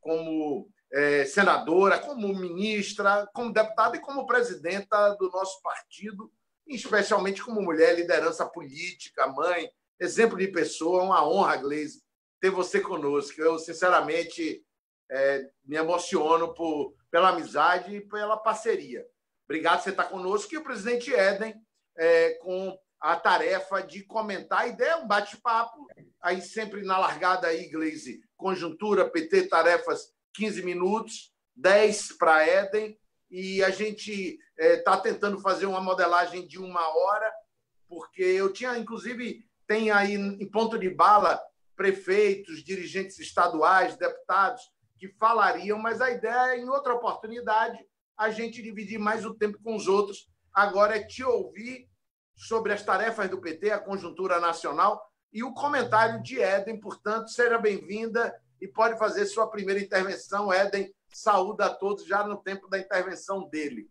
como senadora, como ministra, como deputada e como presidenta do nosso partido, especialmente como mulher, liderança política, mãe, exemplo de pessoa. Uma honra, Gleisi, ter você conosco. Eu, sinceramente, me emociono pela amizade e pela parceria. Obrigado por você estar conosco. E o presidente Éden, com a tarefa de comentar a ideia, um bate-papo, aí sempre na largada aí, Gleisi, conjuntura, PT, tarefas, 15 minutos, 10 para Éden, e a gente está tentando fazer uma modelagem de 1 hora, porque eu tinha, inclusive, tem aí em ponto de bala prefeitos, dirigentes estaduais, deputados que falariam, mas a ideia é, em outra oportunidade, a gente dividir mais o tempo com os outros. Agora é te ouvir sobre as tarefas do PT, a conjuntura nacional e o comentário de Éden. Portanto, seja bem-vinda e pode fazer sua primeira intervenção. Éden saúda a todos já no tempo da intervenção dele.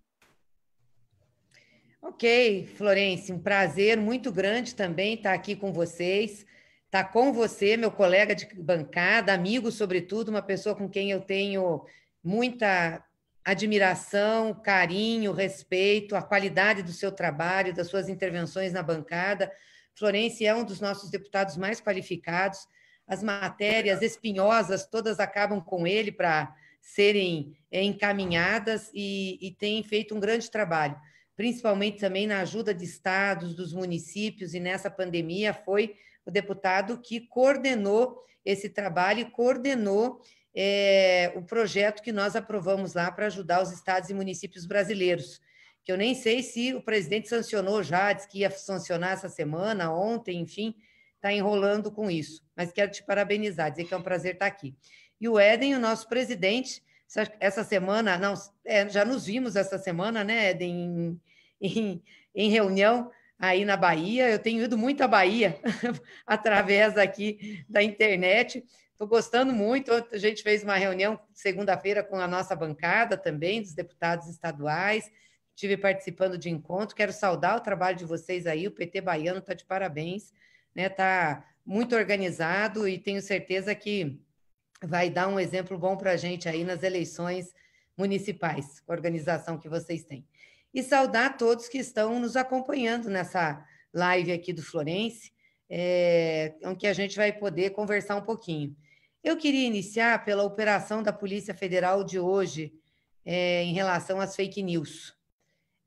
Ok, Florence, um prazer muito grande também estar aqui com vocês, estar com você, meu colega de bancada, amigo, sobretudo, uma pessoa com quem eu tenho muita admiração, carinho, respeito, a qualidade do seu trabalho, das suas intervenções na bancada. Florence é um dos nossos deputados mais qualificados, as matérias espinhosas todas acabam com ele para serem encaminhadas e tem feito um grande trabalho, principalmente também na ajuda de estados, dos municípios, e nessa pandemia foi o deputado que coordenou esse trabalho e coordenou o projeto que nós aprovamos lá para ajudar os estados e municípios brasileiros, que eu nem sei se o presidente sancionou já, disse que ia sancionar essa semana, ontem, enfim, está enrolando com isso. Mas quero te parabenizar, dizer que é um prazer estar aqui. E o Éden, o nosso presidente, essa semana, não, já nos vimos essa semana, né, Éden, em reunião aí na Bahia. Eu tenho ido muito à Bahia através aqui da internet. Estou gostando muito. A gente fez uma reunião segunda-feira com a nossa bancada também, dos deputados estaduais. Estive participando de encontro. Quero saudar o trabalho de vocês aí. O PT baiano está de parabéns, né? Está muito organizado e tenho certeza que vai dar um exemplo bom para a gente aí nas eleições municipais, com a organização que vocês têm. E saudar todos que estão nos acompanhando nessa live aqui do Florence, em que a gente vai poder conversar um pouquinho. Eu queria iniciar pela operação da Polícia Federal de hoje, em relação às fake news.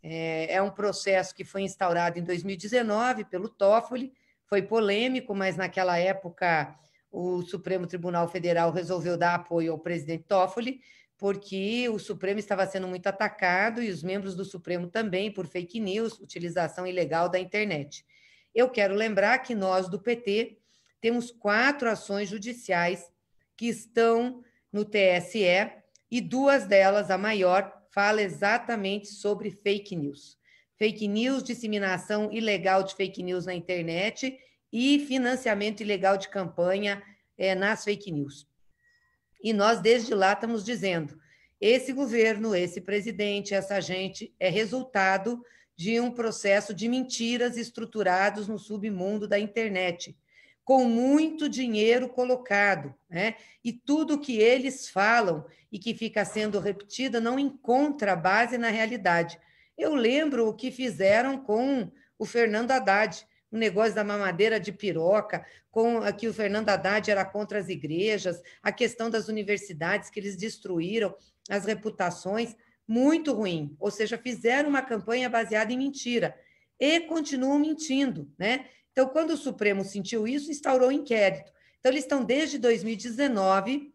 É um processo que foi instaurado em 2019 pelo Toffoli, foi polêmico, mas naquela época o Supremo Tribunal Federal resolveu dar apoio ao presidente Toffoli, porque o Supremo estava sendo muito atacado e os membros do Supremo também por fake news, utilização ilegal da internet. Eu quero lembrar que nós, do PT, temos 4 ações judiciais que estão no TSE e 2 delas, a maior, fala exatamente sobre fake news. Fake news, disseminação ilegal de fake news na internet e financiamento ilegal de campanha nas fake news. E nós, desde lá, estamos dizendo, esse governo, esse presidente, essa gente é resultado de um processo de mentiras estruturados no submundo da internet, com muito dinheiro colocado, né? E tudo que eles falam e que fica sendo repetido não encontra base na realidade. Eu lembro o que fizeram com o Fernando Haddad, o negócio da mamadeira de piroca, com que o Fernando Haddad era contra as igrejas, a questão das universidades que eles destruíram, as reputações, muito ruim. Ou seja, fizeram uma campanha baseada em mentira e continuam mentindo, né? Então, quando o Supremo sentiu isso, instaurou um inquérito. Então, eles estão desde 2019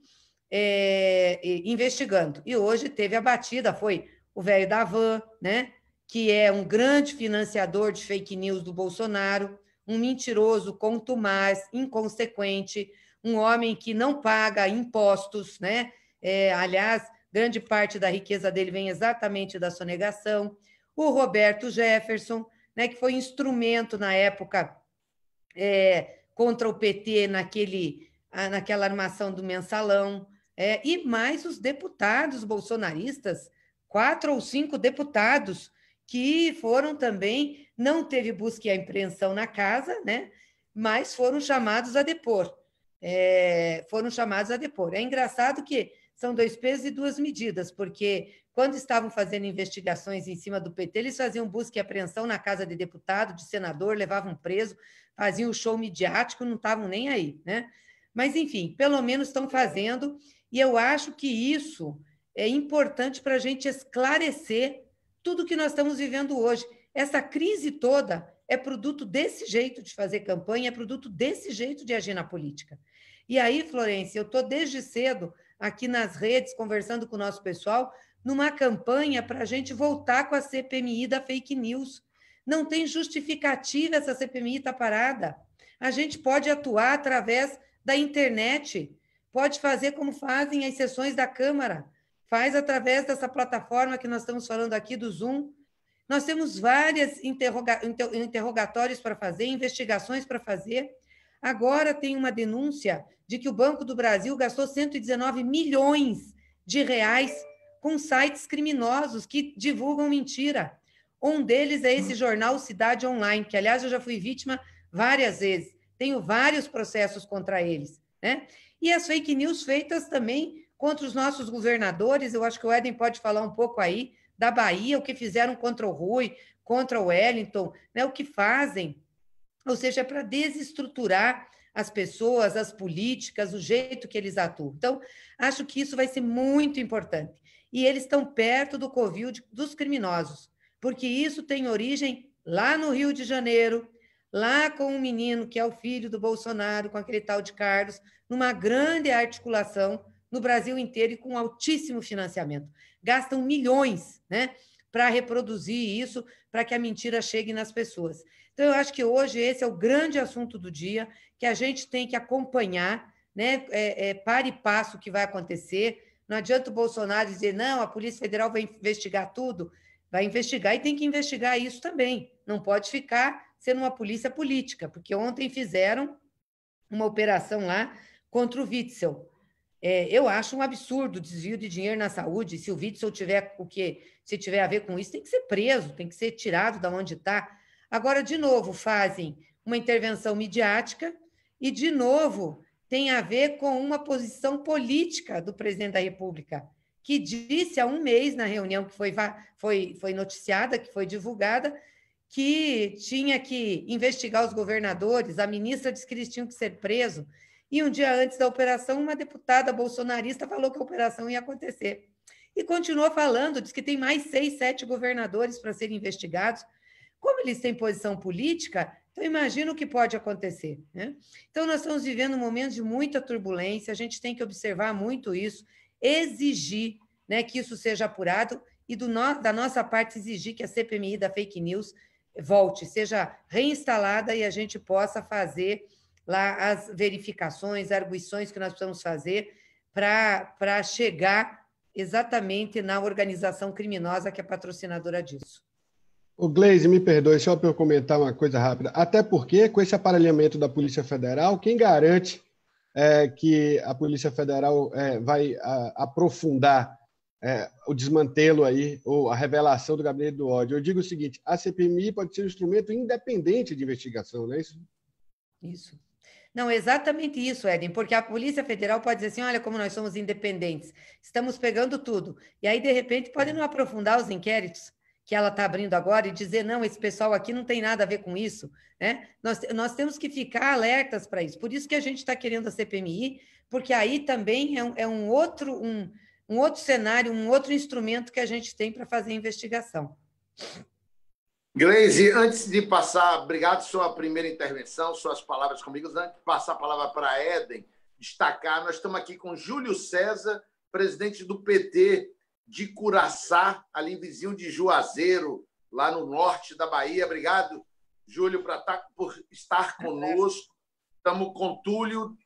investigando. E hoje teve a batida, foi o velho da van, né? Que é um grande financiador de fake news do Bolsonaro, um mentiroso, contumaz, inconsequente, um homem que não paga impostos, né? Aliás, grande parte da riqueza dele vem exatamente da sonegação. O Roberto Jefferson, né, que foi instrumento na época contra o PT naquela armação do mensalão, e mais os deputados bolsonaristas, 4 ou 5 deputados que foram também, não teve busca e apreensão na casa, né, mas foram chamados a depor. É engraçado que são dois pesos e duas medidas, porque quando estavam fazendo investigações em cima do PT, eles faziam busca e apreensão na casa de deputado, de senador, levavam preso, faziam o show midiático, não estavam nem aí, né? Mas, enfim, pelo menos estão fazendo, e eu acho que isso é importante para a gente esclarecer tudo que nós estamos vivendo hoje. Essa crise toda é produto desse jeito de fazer campanha, é produto desse jeito de agir na política. E aí, Florência, eu estou desde cedo aqui nas redes, conversando com o nosso pessoal, numa campanha para a gente voltar com a CPMI da fake news. Não tem justificativa essa CPMI estar parada. A gente pode atuar através da internet, pode fazer como fazem as sessões da Câmara, faz através dessa plataforma que nós estamos falando aqui, do Zoom. Nós temos vários interrogatórios para fazer, investigações para fazer. Agora tem uma denúncia de que o Banco do Brasil gastou 119 milhões de reais com sites criminosos que divulgam mentira. Um deles é esse jornal Cidade Online, que, aliás, eu já fui vítima várias vezes. Tenho vários processos contra eles, né? E as fake news feitas também contra os nossos governadores, eu acho que o Éden pode falar um pouco aí, da Bahia, o que fizeram contra o Rui, contra o Wellington, né? O que fazem, ou seja, para desestruturar as pessoas, as políticas, o jeito que eles atuam. Então, acho que isso vai ser muito importante. E eles estão perto do covil dos criminosos, porque isso tem origem lá no Rio de Janeiro, lá com um menino que é o filho do Bolsonaro, com aquele tal de Carlos, numa grande articulação no Brasil inteiro e com altíssimo financiamento. Gastam milhões, né, para reproduzir isso, para que a mentira chegue nas pessoas. Então, eu acho que hoje esse é o grande assunto do dia, que a gente tem que acompanhar, né, para e passo o que vai acontecer. Não adianta o Bolsonaro dizer, não, a Polícia Federal vai investigar tudo. Vai investigar e tem que investigar isso também. Não pode ficar sendo uma polícia política, porque ontem fizeram uma operação lá contra o Witzel. Eu acho um absurdo o desvio de dinheiro na saúde. Se o Witzel tiver se tiver a ver com isso, tem que ser preso, tem que ser tirado de onde está. Agora, de novo, fazem uma intervenção midiática e, de novo, tem a ver com uma posição política do presidente da República, que disse há um mês, na reunião que foi noticiada, que foi divulgada, que tinha que investigar os governadores, a ministra disse que eles tinham que ser presos, e um dia antes da operação, uma deputada bolsonarista falou que a operação ia acontecer. E continuou falando, diz que tem mais 6, 7 governadores para serem investigados. Como eles têm posição política, então imagina o que pode acontecer, né? Então, nós estamos vivendo um momento de muita turbulência, a gente tem que observar muito isso, exigir, né, que isso seja apurado e da nossa parte exigir que a CPMI da fake news volte, seja reinstalada e a gente possa fazer lá as verificações, arguições que nós precisamos fazer para chegar exatamente na organização criminosa que é patrocinadora disso. O Gleisi, me perdoe, só para eu comentar uma coisa rápida. Até porque, com esse aparelhamento da Polícia Federal, quem garante que a Polícia Federal vai aprofundar o desmantelo aí, ou a revelação do gabinete do ódio? Eu digo o seguinte, a CPMI pode ser um instrumento independente de investigação, não é isso? Isso. Não, exatamente isso, Éden, porque a Polícia Federal pode dizer assim, olha como nós somos independentes, estamos pegando tudo. E aí, de repente, podem não aprofundar os inquéritos que ela está abrindo agora e dizer, não, esse pessoal aqui não tem nada a ver com isso, né? Nós temos que ficar alertas para isso. Por isso que a gente está querendo a CPMI, porque aí também é um outro cenário, um outro instrumento que a gente tem para fazer a investigação. Gleisi, antes de passar, obrigado pela sua primeira intervenção, suas palavras comigo. Antes de passar a palavra para a Éden, destacar, nós estamos aqui com Júlio César, presidente do PT de Curaçá, ali vizinho de Juazeiro, lá no norte da Bahia. Obrigado, Júlio, por estar conosco. Estamos com Túlio,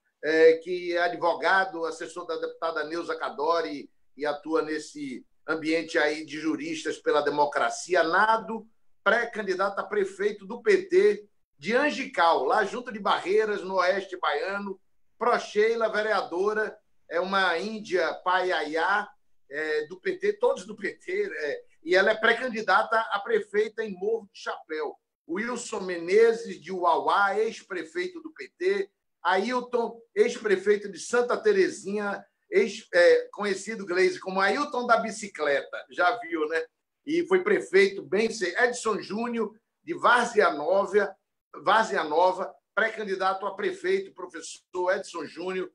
que é advogado, assessor da deputada Neuza Cadori e atua nesse ambiente aí de juristas pela democracia. Nado, pré-candidato a prefeito do PT de Angical, lá junto de Barreiras, no oeste baiano. Procheila, vereadora, é uma índia paiaiá do PT, todos do PT, e ela é pré-candidata a prefeita em Morro de Chapéu. Wilson Menezes, de Uauá, ex-prefeito do PT. Ailton, ex-prefeito de Santa Terezinha, conhecido, Gleisi, como Ailton da Bicicleta, já viu, né? E foi prefeito Edson Júnior, de Várzea Nova, pré-candidato a prefeito, professor Edson Júnior,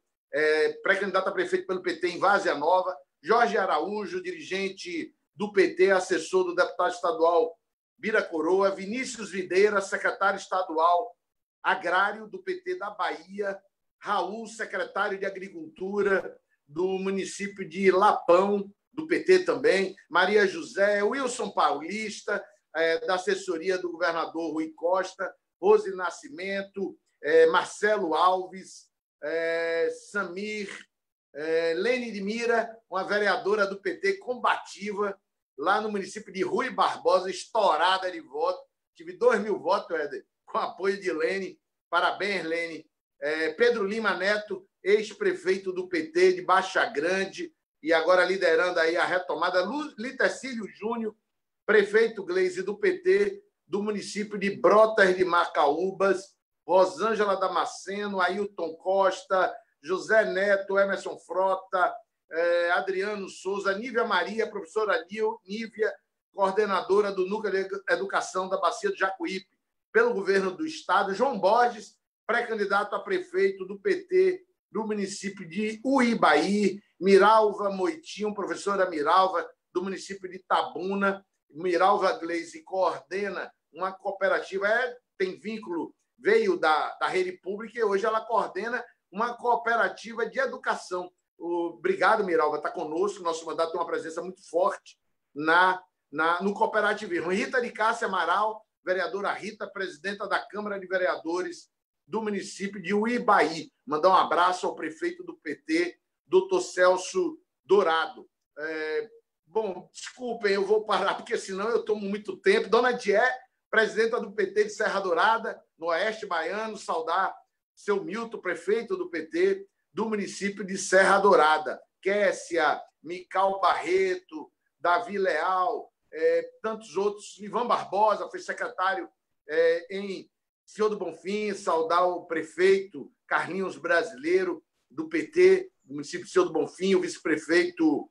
pré-candidato a prefeito pelo PT em Várzea Nova, Jorge Araújo, dirigente do PT, assessor do deputado estadual Bira Coroa, Vinícius Videira, secretário estadual agrário do PT da Bahia, Raul, secretário de Agricultura do município de Lapão, do PT também, Maria José, Wilson Paulista, da assessoria do governador Rui Costa, Rose Nascimento, Marcelo Alves, Samir, Lene de Mira, uma vereadora do PT combativa, lá no município de Rui Barbosa, estourada de voto. Tive 2.000 votos, Éder, com apoio de Lene. Parabéns, Lene. Pedro Lima Neto, ex-prefeito do PT de Baixa Grande, e agora liderando aí a retomada. Litecílio Júnior, prefeito, Gleisi, do PT do município de Brotas de Macaúbas, Rosângela Damasceno, Ailton Costa, José Neto, Emerson Frota, Adriano Souza, Nívia Maria, professora Nívia, coordenadora do Núcleo de Educação da Bacia do Jacuípe, pelo governo do Estado, João Borges, pré-candidato a prefeito do PT do município de Uibaí, Miralva Moitinho, professora Miralva, do município de Itabuna. Miralva, Gleisi, coordena uma cooperativa, tem vínculo, veio da rede pública, e hoje ela coordena uma cooperativa de educação. Obrigado, Miralva, está conosco. Nosso mandato tem uma presença muito forte no cooperativismo. Rita de Cássia Amaral, vereadora Rita, presidenta da Câmara de Vereadores do município de Uibaí. Mandar um abraço ao prefeito do PT, doutor Celso Dourado. Bom, desculpem, eu vou parar, porque senão eu tomo muito tempo. Dona Dié, presidenta do PT de Serra Dourada, no Oeste Baiano, saudar seu Milton, prefeito do PT do município de Serra Dourada. Kessia, Mical Barreto, Davi Leal, tantos outros. Ivan Barbosa foi secretário em Senhor do Bonfim, saudar o prefeito Carlinhos Brasileiro, do PT, do município de Senhor do Bonfim, o vice-prefeito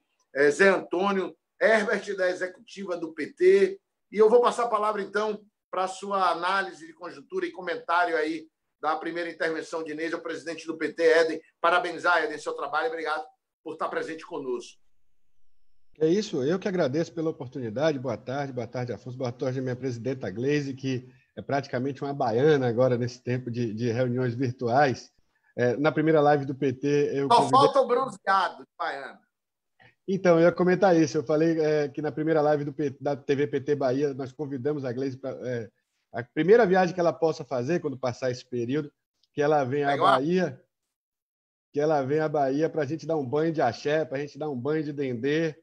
Zé Antônio, Herbert, da executiva do PT. E eu vou passar a palavra, então, para a sua análise de conjuntura e comentário aí da primeira intervenção de Inês, ao presidente do PT, Éden. Parabenizar, Éden, seu trabalho. Obrigado por estar presente conosco. É isso, eu que agradeço pela oportunidade. Boa tarde, Afonso. Boa tarde, minha presidenta Gleisi, que é praticamente uma baiana agora nesse tempo de reuniões virtuais. Na primeira live do PT... Só falta o bronzeado, baiana. Então, eu ia comentar isso. Eu falei que na primeira live da TV PT Bahia, nós convidamos a Gleisi para a primeira viagem que ela possa fazer quando passar esse período, que ela venha à Bahia, para a gente dar um banho de axé, para a gente dar um banho de dendê,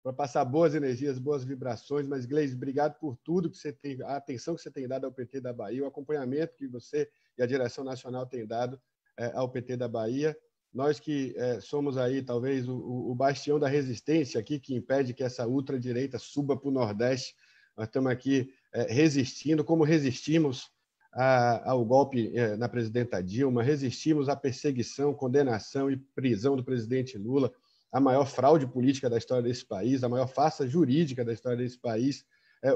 para passar boas energias, boas vibrações. Mas, Gleisi, obrigado por tudo que você tem, a atenção que você tem dado ao PT da Bahia, o acompanhamento que você e a direção nacional têm dado ao PT da Bahia. Nós que somos aí, talvez, o bastião da resistência aqui, que impede que essa ultradireita suba para o Nordeste. Nós estamos aqui resistindo, como resistimos ao golpe na presidenta Dilma, resistimos à perseguição, condenação e prisão do presidente Lula, a maior fraude política da história desse país, a maior farsa jurídica da história desse país.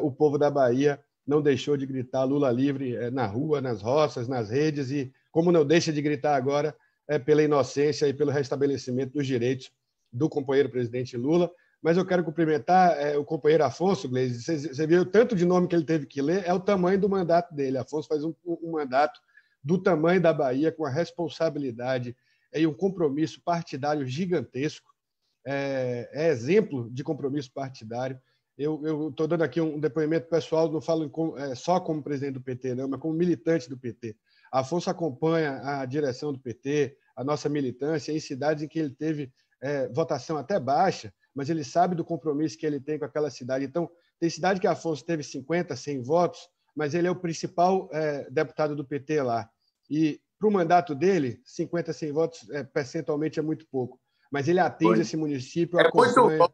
O povo da Bahia não deixou de gritar Lula livre na rua, nas roças, nas redes, e como não deixa de gritar agora, pela inocência e pelo restabelecimento dos direitos do companheiro presidente Lula. Mas eu quero cumprimentar o companheiro Afonso, Gleisi. Você viu o tanto de nome que ele teve que ler, é o tamanho do mandato dele. Afonso faz um mandato do tamanho da Bahia, com a responsabilidade e um compromisso partidário gigantesco. É exemplo de compromisso partidário. Eu estou dando aqui um depoimento pessoal, não falo só como presidente do PT, não, mas como militante do PT. Afonso acompanha a direção do PT, a nossa militância, em cidades em que ele teve votação até baixa, mas ele sabe do compromisso que ele tem com aquela cidade. Então, tem cidade que Afonso teve 50, 100 votos, mas ele é o principal deputado do PT lá. E, para o mandato dele, 50, 100 votos percentualmente é muito pouco. Mas ele atende esse município, acompanha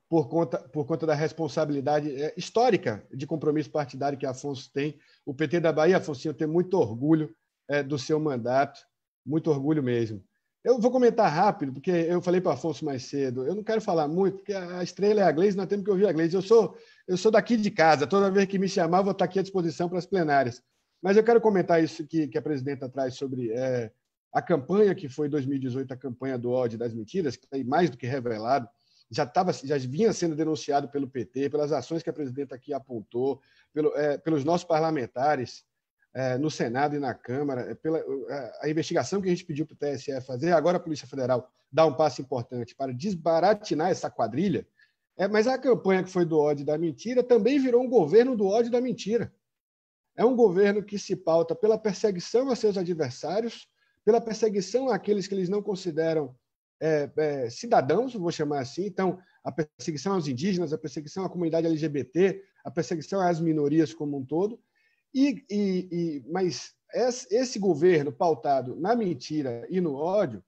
por conta da responsabilidade histórica de compromisso partidário que Afonso tem. O PT da Bahia, Afonso, eu tenho muito orgulho do seu mandato, muito orgulho mesmo. Eu vou comentar rápido, porque eu falei para o Afonso mais cedo. Eu não quero falar muito, porque a estrela é a Gleice, nós temos que ouvir a Gleice. Eu sou daqui de casa, toda vez que me chamar, eu vou estar aqui à disposição para as plenárias. Mas eu quero comentar isso que a presidenta traz sobre a campanha que foi em 2018, a campanha do ódio e das mentiras, que está mais do que revelado, já vinha sendo denunciado pelo PT, pelas ações que a presidenta aqui apontou, pelos nossos parlamentares, no Senado e na Câmara, a investigação que a gente pediu para o TSE fazer, agora a Polícia Federal dá um passo importante para desbaratinar essa quadrilha, mas a campanha que foi do ódio e da mentira também virou um governo do ódio e da mentira. É um governo que se pauta pela perseguição a seus adversários, pela perseguição àqueles que eles não consideram cidadãos, vou chamar assim. Então, a perseguição aos indígenas, a perseguição à comunidade LGBT, a perseguição às minorias como um todo. Mas esse governo pautado na mentira e no ódio,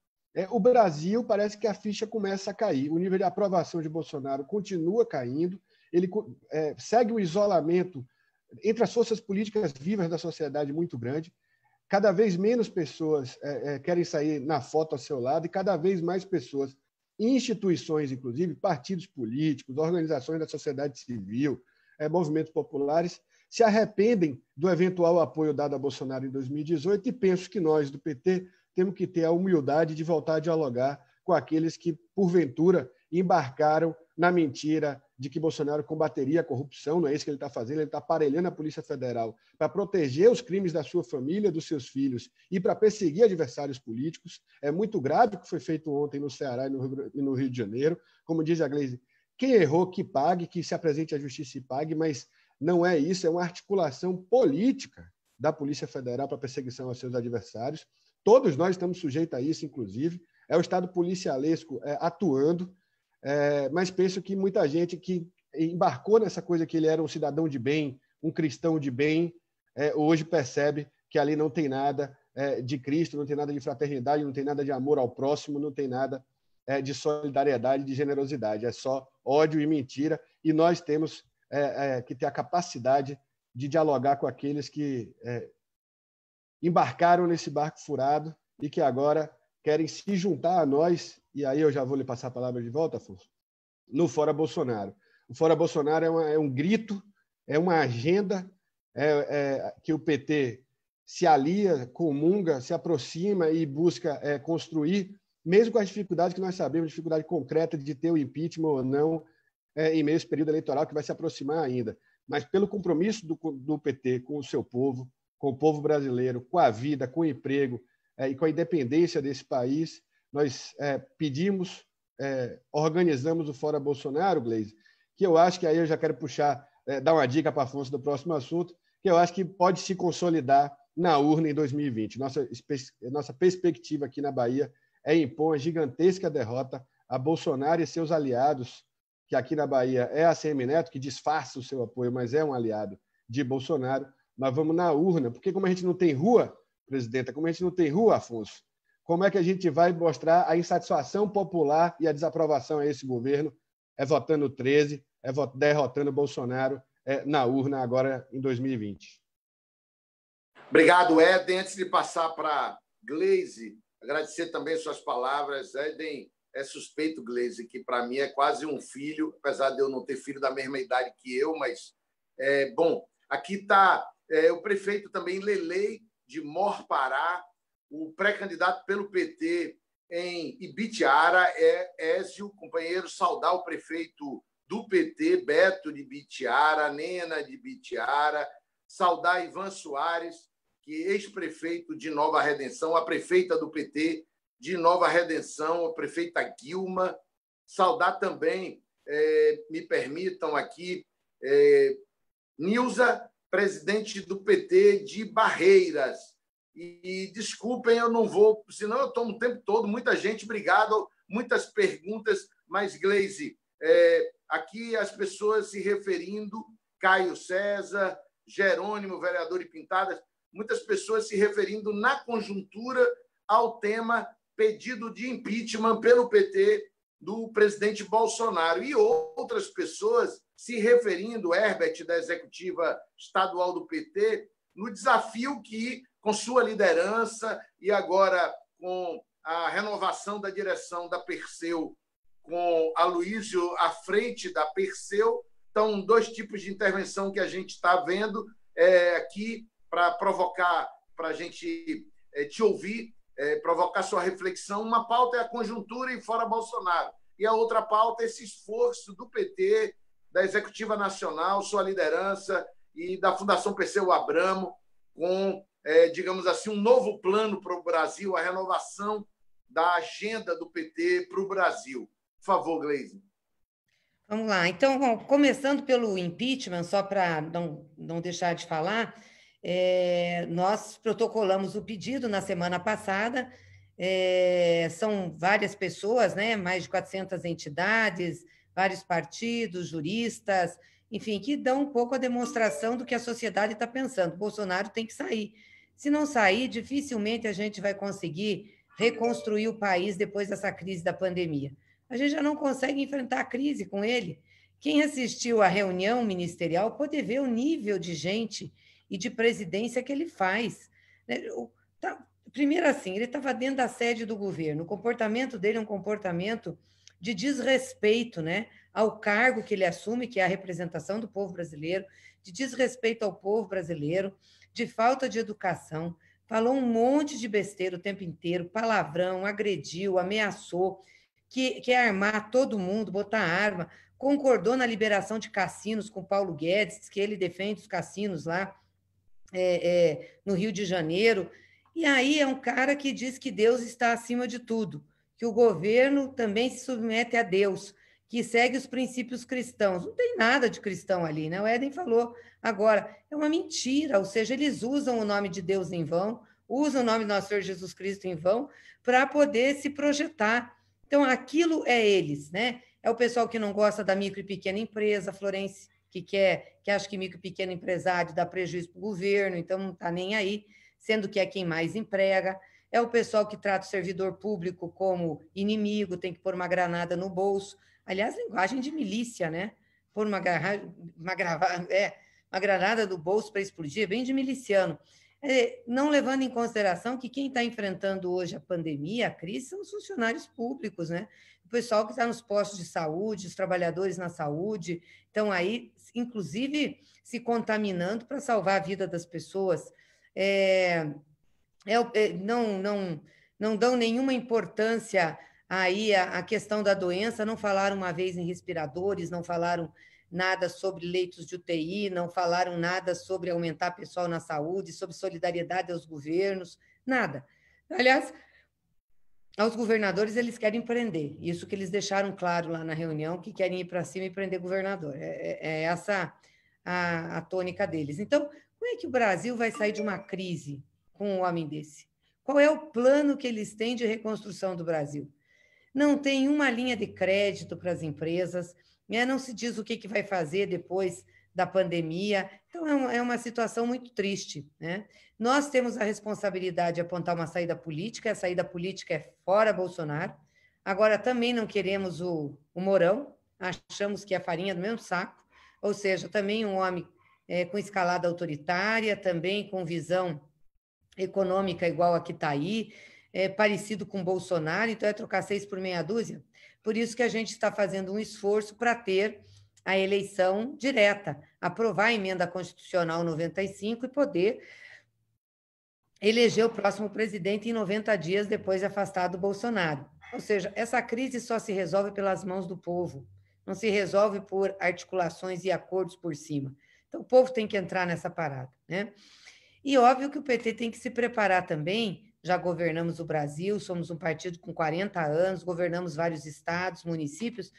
o Brasil parece que a ficha começa a cair. O nível de aprovação de Bolsonaro continua caindo, ele segue um isolamento entre as forças políticas vivas da sociedade muito grande. Cada vez menos pessoas querem sair na foto ao seu lado e cada vez mais pessoas, instituições, inclusive, partidos políticos, organizações da sociedade civil, movimentos populares, se arrependem do eventual apoio dado a Bolsonaro em 2018 e penso que nós, do PT, temos que ter a humildade de voltar a dialogar com aqueles que, porventura, embarcaram na mentira de que Bolsonaro combateria a corrupção. Não é isso que ele está fazendo, ele está aparelhando a Polícia Federal para proteger os crimes da sua família, dos seus filhos e para perseguir adversários políticos. É muito grave o que foi feito ontem no Ceará e no Rio de Janeiro. Como diz a Gleice, quem errou que pague, que se apresente à justiça e pague, mas não é isso, é uma articulação política da Polícia Federal para perseguição aos seus adversários. Todos nós estamos sujeitos a isso, inclusive. É o Estado policialesco atuando, mas penso que muita gente que embarcou nessa coisa que ele era um cidadão de bem, um cristão de bem, hoje percebe que ali não tem nada de Cristo, não tem nada de fraternidade, não tem nada de amor ao próximo, não tem nada de solidariedade, de generosidade. É só ódio e mentira, e nós temos que ter a capacidade de dialogar com aqueles que embarcaram nesse barco furado e que agora querem se juntar a nós, e aí eu já vou lhe passar a palavra de volta, Afonso, no Fora Bolsonaro. O Fora Bolsonaro é um grito, é uma agenda que o PT se alia, comunga, se aproxima e busca construir, mesmo com as dificuldades que nós sabemos, dificuldade concreta de ter o impeachment ou não, em meio a esse período eleitoral que vai se aproximar ainda. Mas pelo compromisso do PT com o seu povo, com o povo brasileiro, com a vida, com o emprego e com a independência desse país, nós pedimos, organizamos o Fora Bolsonaro, Gleice, que eu acho que aí eu já quero puxar, dar uma dica para Afonso do próximo assunto, que eu acho que pode se consolidar na urna em 2020. Nossa perspectiva aqui na Bahia é impor uma gigantesca derrota a Bolsonaro e seus aliados, que aqui na Bahia é a ACM Neto, que disfarça o seu apoio, mas é um aliado de Bolsonaro. Nós vamos na urna, porque como a gente não tem rua, presidenta, como a gente não tem rua, Afonso, como é que a gente vai mostrar a insatisfação popular e a desaprovação a esse governo? Votando 13, derrotando Bolsonaro na urna agora em 2020. Obrigado, Éden. Antes de passar para Gleice, agradecer também suas palavras. Éden é suspeito, Gleice, que para mim é quase um filho, apesar de eu não ter filho da mesma idade que eu, mas, bom, aqui está o prefeito também, Lelei, de Mor-Pará, o pré-candidato pelo PT em Ibitiara, Ézio, companheiro, saudar o prefeito do PT, Beto de Ibitiara, Nena de Ibitiara, saudar Ivan Soares, que ex-prefeito de Nova Redenção, a prefeita do PT de Nova Redenção, a prefeita Guilma, saudar também, me permitam aqui, Nilza, presidente do PT de Barreiras. E desculpem, eu não vou, senão eu tomo o tempo todo, muita gente, obrigado, muitas perguntas, mas, Gleice, aqui as pessoas se referindo, Caio César, Jerônimo, vereador de Pintadas, muitas pessoas se referindo na conjuntura ao tema pedido de impeachment pelo PT do presidente Bolsonaro e outras pessoas se referindo, Herbert, da executiva estadual do PT, no desafio que, com sua liderança e agora com a renovação da direção da Perseu, com Aloysio à frente da Perseu. Então, 2 tipos de intervenção que a gente está vendo aqui para provocar, para a gente te ouvir, provocar sua reflexão. Uma pauta é a conjuntura e fora Bolsonaro, e a outra pauta é esse esforço do PT, da Executiva Nacional, sua liderança, e da Fundação Perseu Abramo, com, digamos assim, um novo plano para o Brasil, a renovação da agenda do PT para o Brasil. Por favor, Gleisi. Vamos lá. Então, começando pelo impeachment, só para não deixar de falar, nós protocolamos o pedido na semana passada, são várias pessoas, né, mais de 400 entidades, vários partidos, juristas, enfim, que dão um pouco a demonstração do que a sociedade está pensando. Bolsonaro tem que sair. Se não sair, dificilmente a gente vai conseguir reconstruir o país depois dessa crise da pandemia. A gente já não consegue enfrentar a crise com ele. Quem assistiu à reunião ministerial pode ver o nível de gente e de presidência que ele faz. Primeiro assim, ele estava dentro da sede do governo, o comportamento dele é um comportamento de desrespeito, né, ao cargo que ele assume, que é a representação do povo brasileiro, de desrespeito ao povo brasileiro, de falta de educação, falou um monte de besteira o tempo inteiro, palavrão, agrediu, ameaçou, que quer armar todo mundo, botar arma, concordou na liberação de cassinos com Paulo Guedes, que ele defende os cassinos lá no Rio de Janeiro, e aí é um cara que diz que Deus está acima de tudo, que o governo também se submete a Deus, que segue os princípios cristãos. Não tem nada de cristão ali, né? O Éden falou. Agora, é uma mentira, ou seja, eles usam o nome de Deus em vão, usam o nome do nosso Senhor Jesus Cristo em vão, para poder se projetar. Então, aquilo é eles, né? É o pessoal que não gosta da micro e pequena empresa, Florence, que acha que micro e pequeno empresário dá prejuízo para o governo, então não está nem aí, sendo que é quem mais emprega. É o pessoal que trata o servidor público como inimigo, tem que pôr uma granada no bolso. Aliás, linguagem de milícia, né? Pôr uma granada no bolso para explodir, é bem de miliciano. Não levando em consideração que quem está enfrentando hoje a pandemia, a crise, são os funcionários públicos, né? O pessoal que está nos postos de saúde, os trabalhadores na saúde, estão aí, inclusive, se contaminando para salvar a vida das pessoas. Não dão nenhuma importância aí à questão da doença, não falaram uma vez em respiradores, não falaram nada sobre leitos de UTI, não falaram nada sobre aumentar pessoal na saúde, sobre solidariedade aos governos, nada. Aliás, aos governadores eles querem prender, isso que eles deixaram claro lá na reunião, que querem ir para cima e prender governador. É essa a tônica deles. Então, como é que o Brasil vai sair de uma crise com um homem desse? Qual é o plano que eles têm de reconstrução do Brasil? Não tem uma linha de crédito para as empresas, né? Não se diz o que vai fazer depois da pandemia. Então, é uma situação muito triste, né? Nós temos a responsabilidade de apontar uma saída política, a saída política é fora Bolsonaro. Agora, também não queremos o Mourão, achamos que é a farinha do mesmo saco, ou seja, também um homem com escalada autoritária, também com visão econômica igual a que está aí, parecido com Bolsonaro, então é trocar 6 por meia dúzia. Por isso que a gente está fazendo um esforço para ter a eleição direta, aprovar a emenda constitucional 95 e poder eleger o próximo presidente em 90 dias depois de afastado o Bolsonaro. Ou seja, essa crise só se resolve pelas mãos do povo, não se resolve por articulações e acordos por cima. Então, o povo tem que entrar nessa parada, né? E óbvio que o PT tem que se preparar também. Já governamos o Brasil, somos um partido com 40 anos, governamos vários estados, municípios,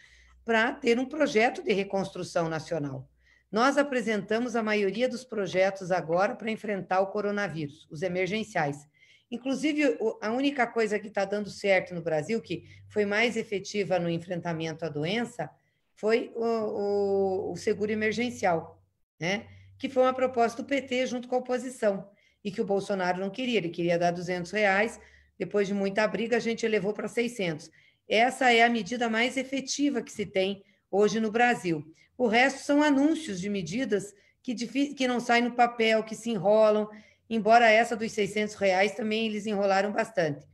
para ter um projeto de reconstrução nacional. Nós apresentamos a maioria dos projetos agora para enfrentar o coronavírus, os emergenciais. Inclusive, a única coisa que está dando certo no Brasil, que foi mais efetiva no enfrentamento à doença, foi o seguro emergencial, né? Que foi uma proposta do PT junto com a oposição, e que o Bolsonaro não queria, ele queria dar R$200, depois de muita briga a gente elevou para 600. Essa é a medida mais efetiva que se tem hoje no Brasil. O resto são anúncios de medidas que não saem no papel, que se enrolam, embora essa dos R$600 também eles enrolaram bastante.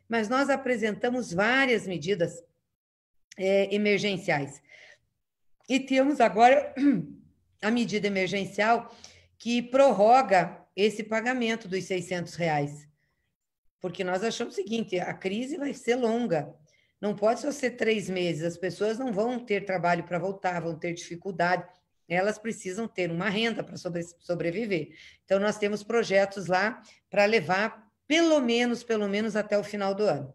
mas nós apresentamos várias medidas emergenciais. E temos agora a medida emergencial que prorroga esse pagamento dos R$600, porque nós achamos o seguinte, a crise vai ser longa, não pode só ser 3 meses, as pessoas não vão ter trabalho para voltar, vão ter dificuldade, elas precisam ter uma renda para sobreviver. Então, nós temos projetos lá para levar pelo menos até o final do ano.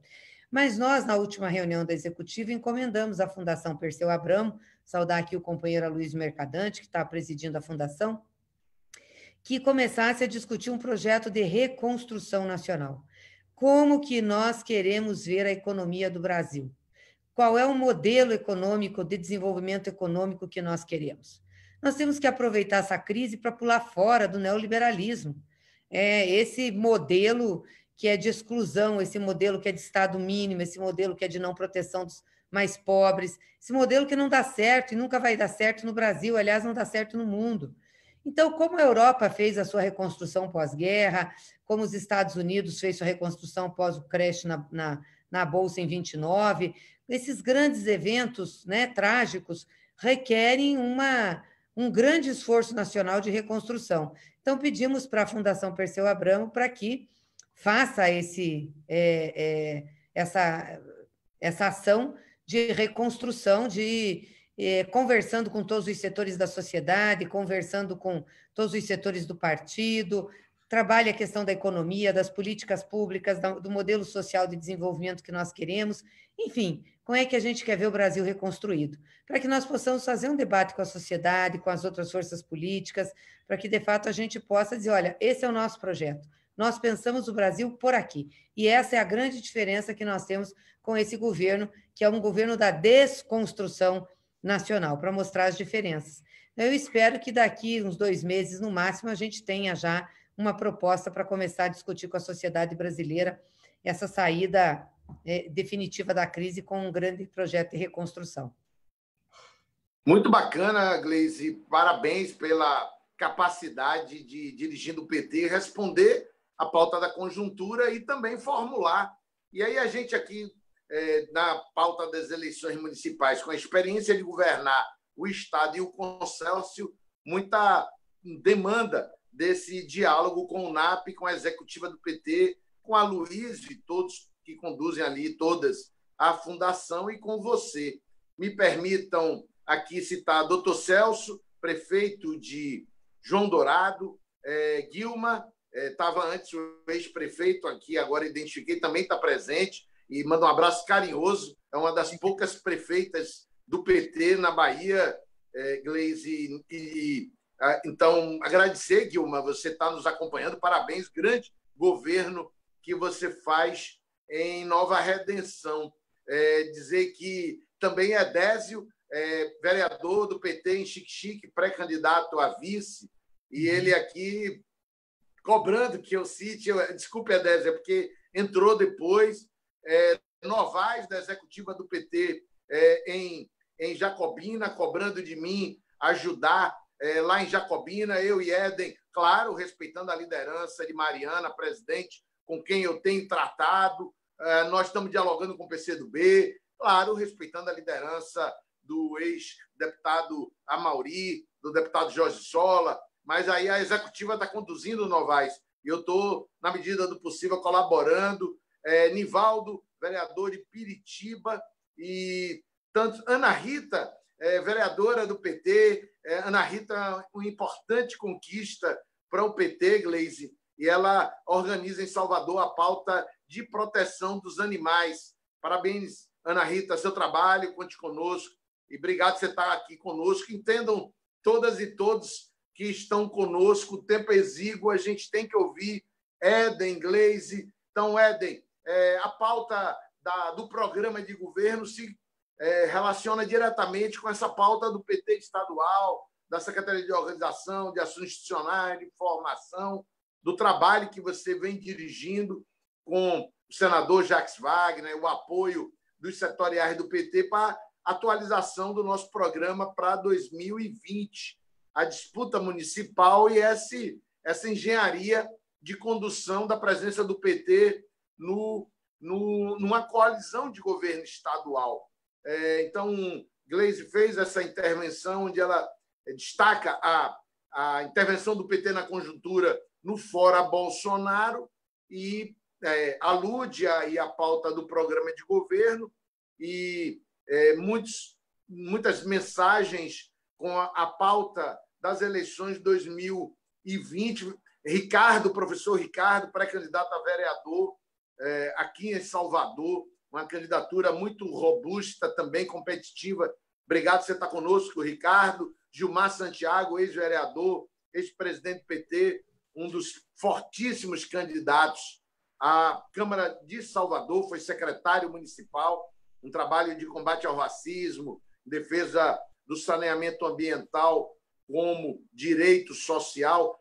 Mas nós, na última reunião da Executiva, encomendamos à Fundação Perseu Abramo, saudar aqui o companheiro Aloysio Mercadante, que está presidindo a Fundação, que começasse a discutir um projeto de reconstrução nacional. Como que nós queremos ver a economia do Brasil? Qual é o modelo econômico, de desenvolvimento econômico que nós queremos? Nós temos que aproveitar essa crise para pular fora do neoliberalismo. Esse modelo que é de exclusão, esse modelo que é de Estado mínimo, esse modelo que é de não proteção dos mais pobres, esse modelo que não dá certo e nunca vai dar certo no Brasil, aliás, não dá certo no mundo. Então, como a Europa fez a sua reconstrução pós-guerra, como os Estados Unidos fez sua reconstrução pós o crash na Bolsa em 29, esses grandes eventos, né, trágicos requerem um grande esforço nacional de reconstrução. Então, pedimos para a Fundação Perseu Abramo para que faça essa ação de reconstrução, conversando com todos os setores da sociedade, conversando com todos os setores do partido, trabalha a questão da economia, das políticas públicas, do modelo social de desenvolvimento que nós queremos, enfim, como é que a gente quer ver o Brasil reconstruído, para que nós possamos fazer um debate com a sociedade, com as outras forças políticas, para que, de fato, a gente possa dizer, olha, esse é o nosso projeto, nós pensamos o Brasil por aqui, e essa é a grande diferença que nós temos com esse governo, que é um governo da desconstrução nacional, para mostrar as diferenças. Eu espero que daqui uns 2 meses, no máximo, a gente tenha já uma proposta para começar a discutir com a sociedade brasileira essa saída definitiva da crise com um grande projeto de reconstrução. Muito bacana, Gleisi. Parabéns pela capacidade de, dirigindo o PT, responder a pauta da conjuntura e também formular. E aí a gente aqui, na pauta das eleições municipais, com a experiência de governar o Estado e o consórcio, muita demanda desse diálogo com o NAP, com a executiva do PT, com a Luísa e todos que conduzem ali, todas, a fundação, e com você. Me permitam aqui citar Dr. Celso, prefeito de João Dourado, Guilma, estava antes o ex-prefeito aqui, agora identifiquei, também está presente, e manda um abraço carinhoso, é uma das poucas prefeitas do PT na Bahia, Gleisi, então, agradecer, Guilma, você está nos acompanhando, parabéns, grande governo que você faz em Nova Redenção. Dizer que também Désio, vereador do PT em Xique-Xique, pré-candidato a vice, e ele aqui cobrando que eu cite, desculpe, Désio, é porque entrou depois, Novaes, da executiva do PT em Jacobina, cobrando de mim ajudar lá em Jacobina, eu e Éden, claro, respeitando a liderança de Mariana, presidente, com quem eu tenho tratado, nós estamos dialogando com o PCdoB, claro, respeitando a liderança do ex-deputado Amauri, do deputado Jorge Sola, mas aí a executiva está conduzindo o Novaes, e eu estou, na medida do possível, colaborando. Nivaldo, vereador de Piritiba, e tanto Ana Rita, vereadora do PT, Ana Rita, uma importante conquista para o PT, Gleisi, e ela organiza em Salvador a pauta de proteção dos animais. Parabéns, Ana Rita, seu trabalho, conte conosco, e obrigado por você estar aqui conosco. Entendam todas e todos que estão conosco, o tempo é exíguo, a gente tem que ouvir Éden, Gleisi. Então, Éden, a pauta do programa de governo se relaciona diretamente com essa pauta do PT estadual, da Secretaria de Organização, de Ações Institucionais, de Formação, do trabalho que você vem dirigindo com o senador Jacques Wagner, o apoio dos setoriais do PT para a atualização do nosso programa para 2020, a disputa municipal e essa engenharia de condução da presença do PT no numa coalizão de governo estadual. Então, Gleisi fez essa intervenção, onde ela destaca a intervenção do PT na conjuntura no Fora Bolsonaro e alude à pauta do programa de governo e muitas mensagens com a pauta das eleições de 2020. Professor Ricardo, pré-candidato a vereador aqui em Salvador, uma candidatura muito robusta, também competitiva. Obrigado por você estar conosco, Ricardo. Gilmar Santiago, ex-vereador, ex-presidente do PT, um dos fortíssimos candidatos à Câmara de Salvador, foi secretário municipal, um trabalho de combate ao racismo, defesa do saneamento ambiental como direito social.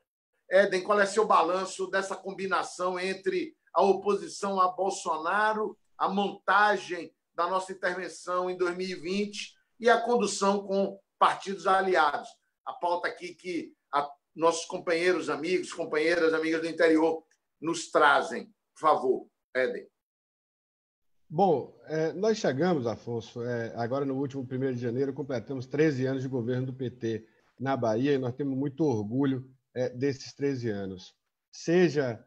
Éden, qual é seu balanço dessa combinação entre a oposição a Bolsonaro, a montagem da nossa intervenção em 2020 e a condução com partidos aliados? A pauta aqui que nossos companheiros, amigos, companheiras, amigas do interior nos trazem. Por favor, Éden. Bom, nós chegamos, Afonso, agora no último 1º de janeiro, completamos 13 anos de governo do PT na Bahia e nós temos muito orgulho desses 13 anos. Seja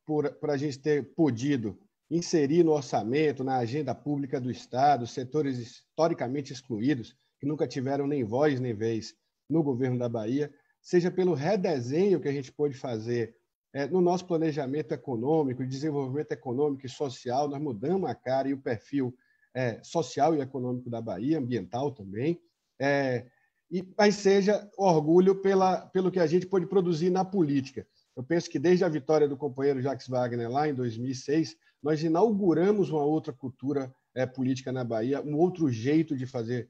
por a gente ter podido inserir no orçamento, na agenda pública do Estado, setores historicamente excluídos, que nunca tiveram nem voz nem vez no governo da Bahia, seja pelo redesenho que a gente pôde fazer no nosso planejamento econômico, desenvolvimento econômico e social. Nós mudamos a cara e o perfil social e econômico da Bahia, ambiental também, mas seja orgulho pelo que a gente pôde produzir na política. Eu penso que desde a vitória do companheiro Jacques Wagner lá em 2006, nós inauguramos uma outra cultura política na Bahia, um outro jeito de fazer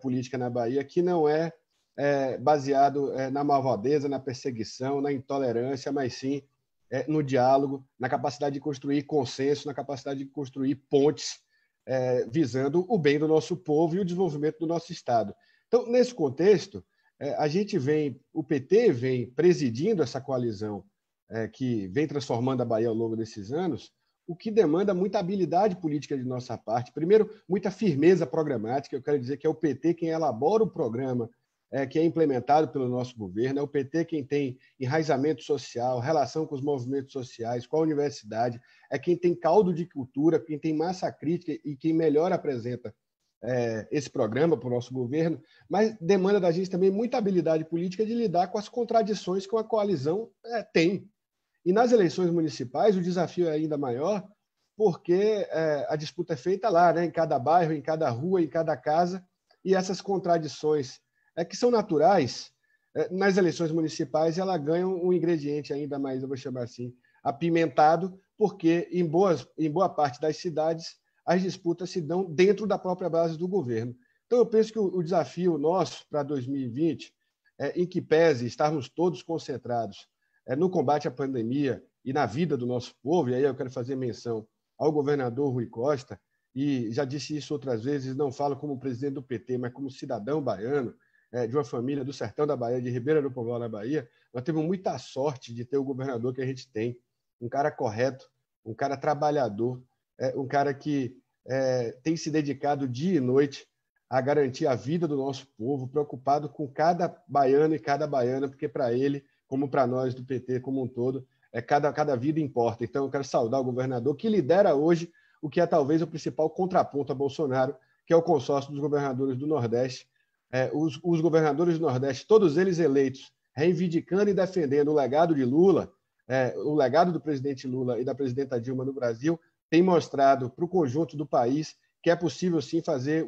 política na Bahia, que não é baseado na malvadeza, na perseguição, na intolerância, mas sim no diálogo, na capacidade de construir consenso, na capacidade de construir pontes visando o bem do nosso povo e o desenvolvimento do nosso Estado. Então, nesse contexto, o PT vem presidindo essa coalizão que vem transformando a Bahia ao longo desses anos, o que demanda muita habilidade política de nossa parte. Primeiro, muita firmeza programática. Eu quero dizer que é o PT quem elabora o programa que é implementado pelo nosso governo, é o PT quem tem enraizamento social, relação com os movimentos sociais, com a universidade, é quem tem caldo de cultura, quem tem massa crítica e quem melhor apresenta esse programa para o nosso governo, mas demanda da gente também muita habilidade política de lidar com as contradições que uma coalizão tem. E nas eleições municipais o desafio é ainda maior, porque a disputa é feita lá, né, em cada bairro, em cada rua, em cada casa, e essas contradições que são naturais, nas eleições municipais ela ganha um ingrediente ainda mais, eu vou chamar assim, apimentado, porque em boa parte das cidades as disputas se dão dentro da própria base do governo. Então, eu penso que o desafio nosso para 2020, em que pese estarmos todos concentrados no combate à pandemia e na vida do nosso povo, e aí eu quero fazer menção ao governador Rui Costa, e já disse isso outras vezes, não falo como presidente do PT, mas como cidadão baiano, de uma família do sertão da Bahia, de Ribeira do Pombal, na Bahia, nós temos muita sorte de ter o governador que a gente tem, um cara correto, um cara trabalhador, um cara que tem se dedicado dia e noite a garantir a vida do nosso povo, preocupado com cada baiano e cada baiana, porque para ele, como para nós do PT como um todo, cada vida importa. Então, eu quero saudar o governador que lidera hoje o que é talvez o principal contraponto a Bolsonaro, que é o consórcio dos governadores do Nordeste. Os governadores do Nordeste, todos eles eleitos, reivindicando e defendendo o legado de Lula, o legado do presidente Lula e da presidenta Dilma no Brasil, tem mostrado para o conjunto do país que é possível, sim, fazer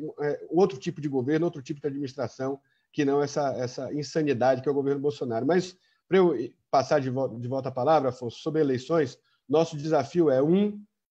outro tipo de governo, outro tipo de administração, que não essa insanidade que é o governo Bolsonaro. Mas, para eu passar de volta a palavra, Afonso, sobre eleições, nosso desafio é,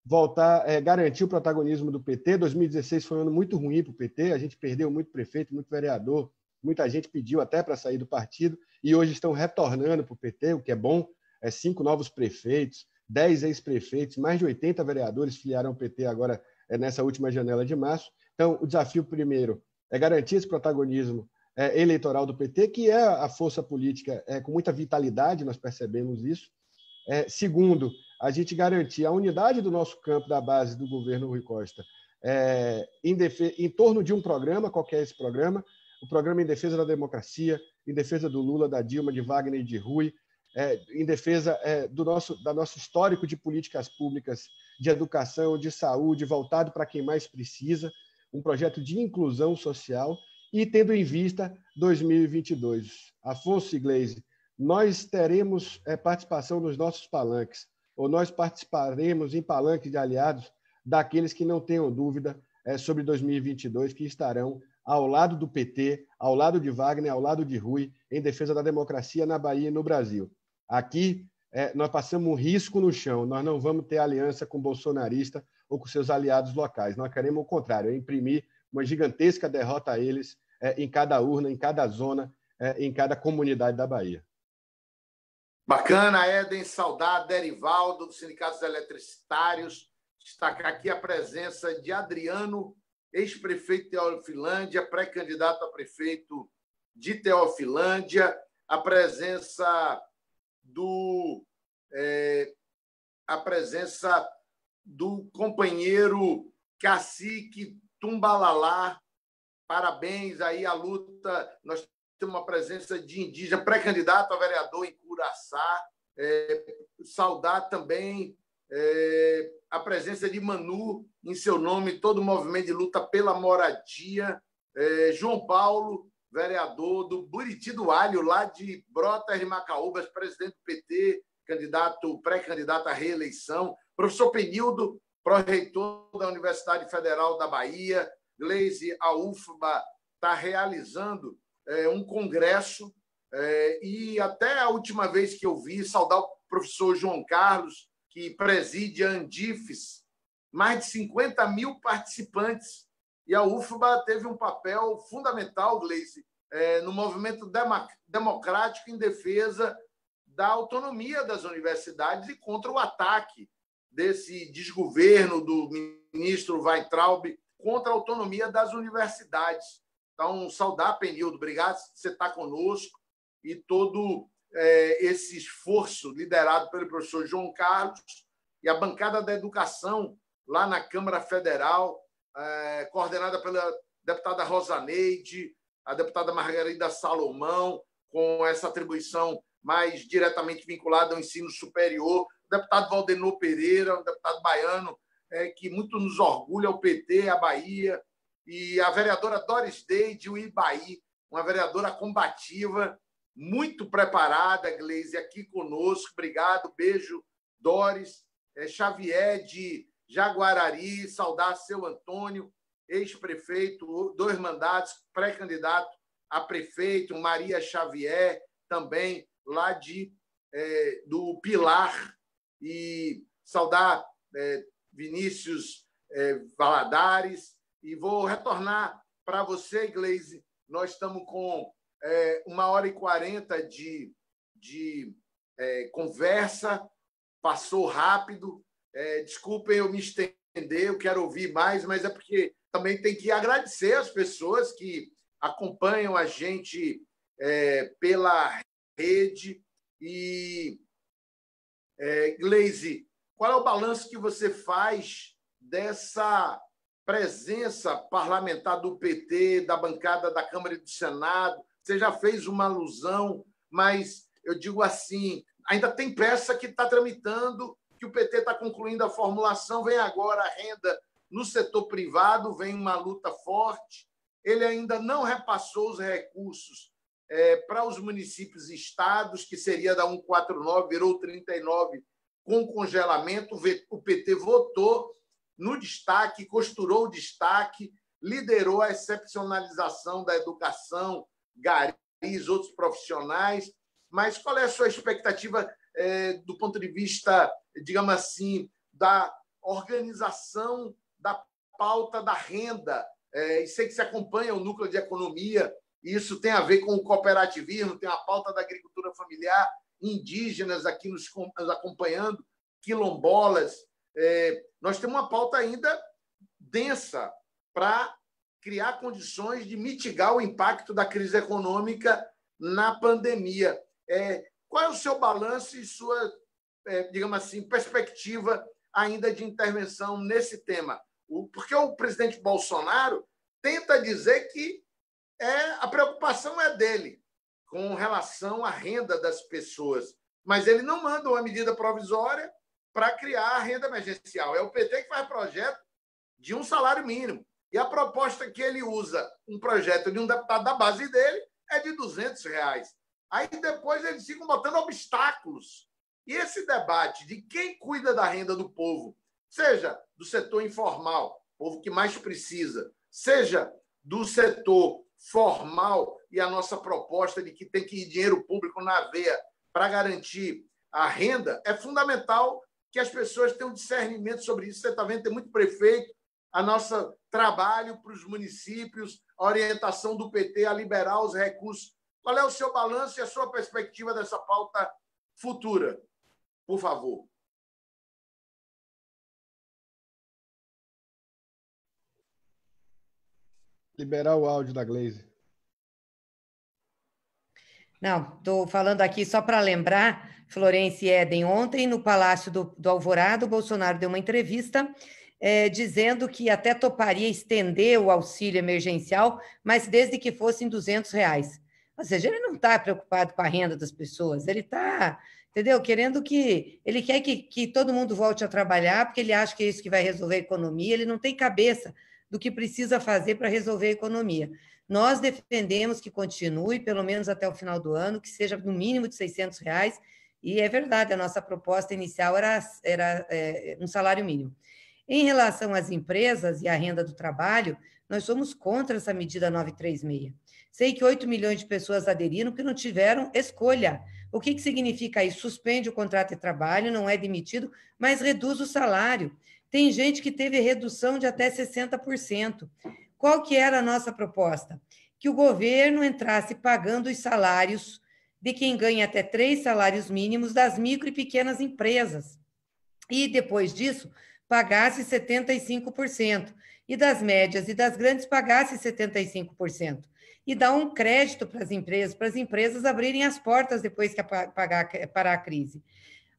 voltar a garantir o protagonismo do PT. 2016 foi um ano muito ruim para o PT, a gente perdeu muito prefeito, muito vereador, muita gente pediu até para sair do partido, e hoje estão retornando para o PT, o que é bom, 5 novos prefeitos, 10 ex-prefeitos, mais de 80 vereadores filiaram ao PT agora nessa última janela de março. Então, o desafio primeiro é garantir esse protagonismo eleitoral do PT, que é a força política com muita vitalidade, nós percebemos isso. Segundo, a gente garantir a unidade do nosso campo da base do governo Rui Costa em torno de um programa, qual que é esse programa? O programa em defesa da democracia, em defesa do Lula, da Dilma, de Wagner e de Rui, em defesa do nosso histórico de políticas públicas, de educação, de saúde, voltado para quem mais precisa, um projeto de inclusão social e tendo em vista 2022. Afonso e Gleisi, nós teremos participação nos nossos palanques, ou nós participaremos em palanques de aliados daqueles que não tenham dúvida sobre 2022, que estarão ao lado do PT, ao lado de Wagner, ao lado de Rui, em defesa da democracia na Bahia e no Brasil. Aqui, nós passamos um risco no chão, nós não vamos ter aliança com o bolsonarista ou com seus aliados locais, nós queremos o contrário, imprimir uma gigantesca derrota a eles em cada urna, em cada zona, em cada comunidade da Bahia. Bacana, Éden, saudade, Derivaldo, dos Sindicatos Eletricitários. Destacar aqui a presença de Adriano, ex-prefeito de Teofilândia, pré-candidato a prefeito de Teofilândia, a presença do companheiro Cacique Tumbalalá. Parabéns aí à luta. Nós temos uma presença de indígena, pré-candidato a vereador em Curaçá. Saudar também a presença de Manu, em seu nome, todo o movimento de luta pela moradia. João Paulo, vereador do Buriti do Alho, lá de Brotas de Macaúbas, presidente do PT, pré-candidato à reeleição. Professor Penildo, pró-reitor da Universidade Federal da Bahia. Gleisi, a UFBA está realizando um congresso e até a última vez que eu vi, saudar o professor João Carlos, que preside a Andifes, mais de 50 mil participantes. E a UFBA teve um papel fundamental, Gleisi, no movimento democrático em defesa da autonomia das universidades e contra o ataque desse desgoverno do ministro Weintraub contra a autonomia das universidades. Então, saudar, Penildo, obrigado por você estar conosco e todo esse esforço liderado pelo professor João Carlos e a bancada da educação lá na Câmara Federal, coordenada pela deputada Rosaneide, a deputada Margarida Salomão, com essa atribuição mais diretamente vinculada ao ensino superior, o deputado Valdenor Pereira, um deputado baiano, que muito nos orgulha, o PT, a Bahia, e a vereadora Doris Day, de Uibaí, uma vereadora combativa, muito preparada, Gleisi, aqui conosco. Obrigado, beijo, Doris. Xavier, de Jaguarari, saudar seu Antônio, ex-prefeito, 2 mandatos, pré-candidato a prefeito, Maria Xavier, também lá do Pilar, e saudar Vinícius Valadares. E vou retornar para você, Gleisi. Nós estamos com 1h40 de conversa, passou rápido. Desculpem eu me estender, eu quero ouvir mais, mas é porque também tem que agradecer as pessoas que acompanham a gente pela rede. E, Gleisi, qual é o balanço que você faz dessa presença parlamentar do PT, da bancada da Câmara e do Senado? Você já fez uma alusão, mas eu digo assim, ainda tem peça que está tramitando, que o PT está concluindo a formulação, vem agora a renda no setor privado, vem uma luta forte. Ele ainda não repassou os recursos para os municípios e estados, que seria da 149, virou 39, com congelamento. O PT votou no destaque, costurou o destaque, liderou a excepcionalização da educação, garis, outros profissionais. Mas qual é a sua expectativa do ponto de vista, digamos assim, da organização da pauta da renda? E sei que você acompanha o núcleo de economia, e isso tem a ver com o cooperativismo, tem a pauta da agricultura familiar, indígenas aqui nos acompanhando, quilombolas. Nós temos uma pauta ainda densa para criar condições de mitigar o impacto da crise econômica na pandemia. Qual é o seu balanço e sua digamos assim, perspectiva ainda de intervenção nesse tema. Porque o presidente Bolsonaro tenta dizer que a preocupação é dele com relação à renda das pessoas, mas ele não manda uma medida provisória para criar a renda emergencial. É o PT que faz projeto de um salário mínimo. E a proposta que ele usa, um projeto de um deputado da base dele, é de R$200. Aí depois eles ficam botando obstáculos. E esse debate de quem cuida da renda do povo, seja do setor informal, povo que mais precisa, seja do setor formal, e a nossa proposta de que tem que ir dinheiro público na veia para garantir a renda, é fundamental que as pessoas tenham discernimento sobre isso. Você está vendo, tem muito prefeito, a nosso trabalho para os municípios, a orientação do PT a liberar os recursos. Qual é o seu balanço e a sua perspectiva dessa pauta futura? Por favor. Liberar o áudio da Gleise. Não, estou falando aqui só para lembrar, Florence e Éden, ontem no Palácio do Alvorada, o Bolsonaro deu uma entrevista dizendo que até toparia estender o auxílio emergencial, mas desde que fossem R$200. Ou seja, ele não está preocupado com a renda das pessoas, ele está, entendeu? Ele quer que todo mundo volte a trabalhar, porque ele acha que é isso que vai resolver a economia, ele não tem cabeça do que precisa fazer para resolver a economia. Nós defendemos que continue, pelo menos até o final do ano, que seja no mínimo de R$600, e é verdade, a nossa proposta inicial era um salário mínimo. Em relação às empresas e à renda do trabalho, nós somos contra essa medida 936. Sei que 8 milhões de pessoas aderiram que não tiveram escolha. O que significa isso? Suspende o contrato de trabalho, não é demitido, mas reduz o salário. Tem gente que teve redução de até 60%. Qual que era a nossa proposta? Que o governo entrasse pagando os salários de quem ganha até 3 salários mínimos das micro e pequenas empresas. E, depois disso, pagasse 75%. E das médias e das grandes pagasse 75%. E dar um crédito para as empresas abrirem as portas depois que parar a crise.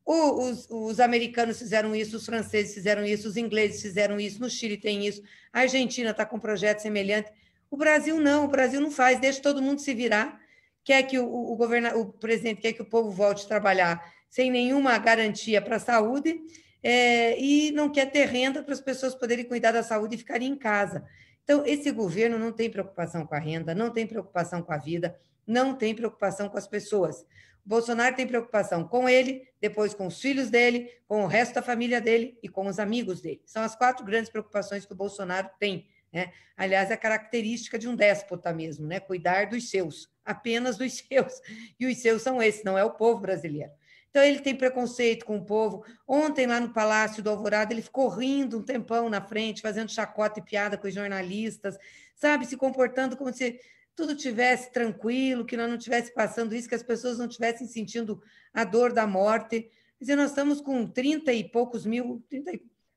Os americanos fizeram isso, os franceses fizeram isso, os ingleses fizeram isso, no Chile tem isso, a Argentina está com um projeto semelhante. O Brasil não faz, deixa todo mundo se virar. Quer que o presidente quer que o povo volte a trabalhar sem nenhuma garantia para a saúde, e não quer ter renda para as pessoas poderem cuidar da saúde e ficarem em casa. Então, esse governo não tem preocupação com a renda, não tem preocupação com a vida, não tem preocupação com as pessoas. O Bolsonaro tem preocupação com ele, depois com os filhos dele, com o resto da família dele e com os amigos dele. São as 4 grandes preocupações que o Bolsonaro tem, né? Aliás, é característica de um déspota mesmo, né? Cuidar dos seus, apenas dos seus. E os seus são esses, não é o povo brasileiro. Então, ele tem preconceito com o povo. Ontem, lá no Palácio do Alvorada, ele ficou rindo um tempão na frente, fazendo chacota e piada com os jornalistas, sabe? Se comportando como se tudo tivesse tranquilo, que nós não tivesse passando isso, que as pessoas não estivessem sentindo a dor da morte. Quer dizer, nós estamos com 30 e poucos mil,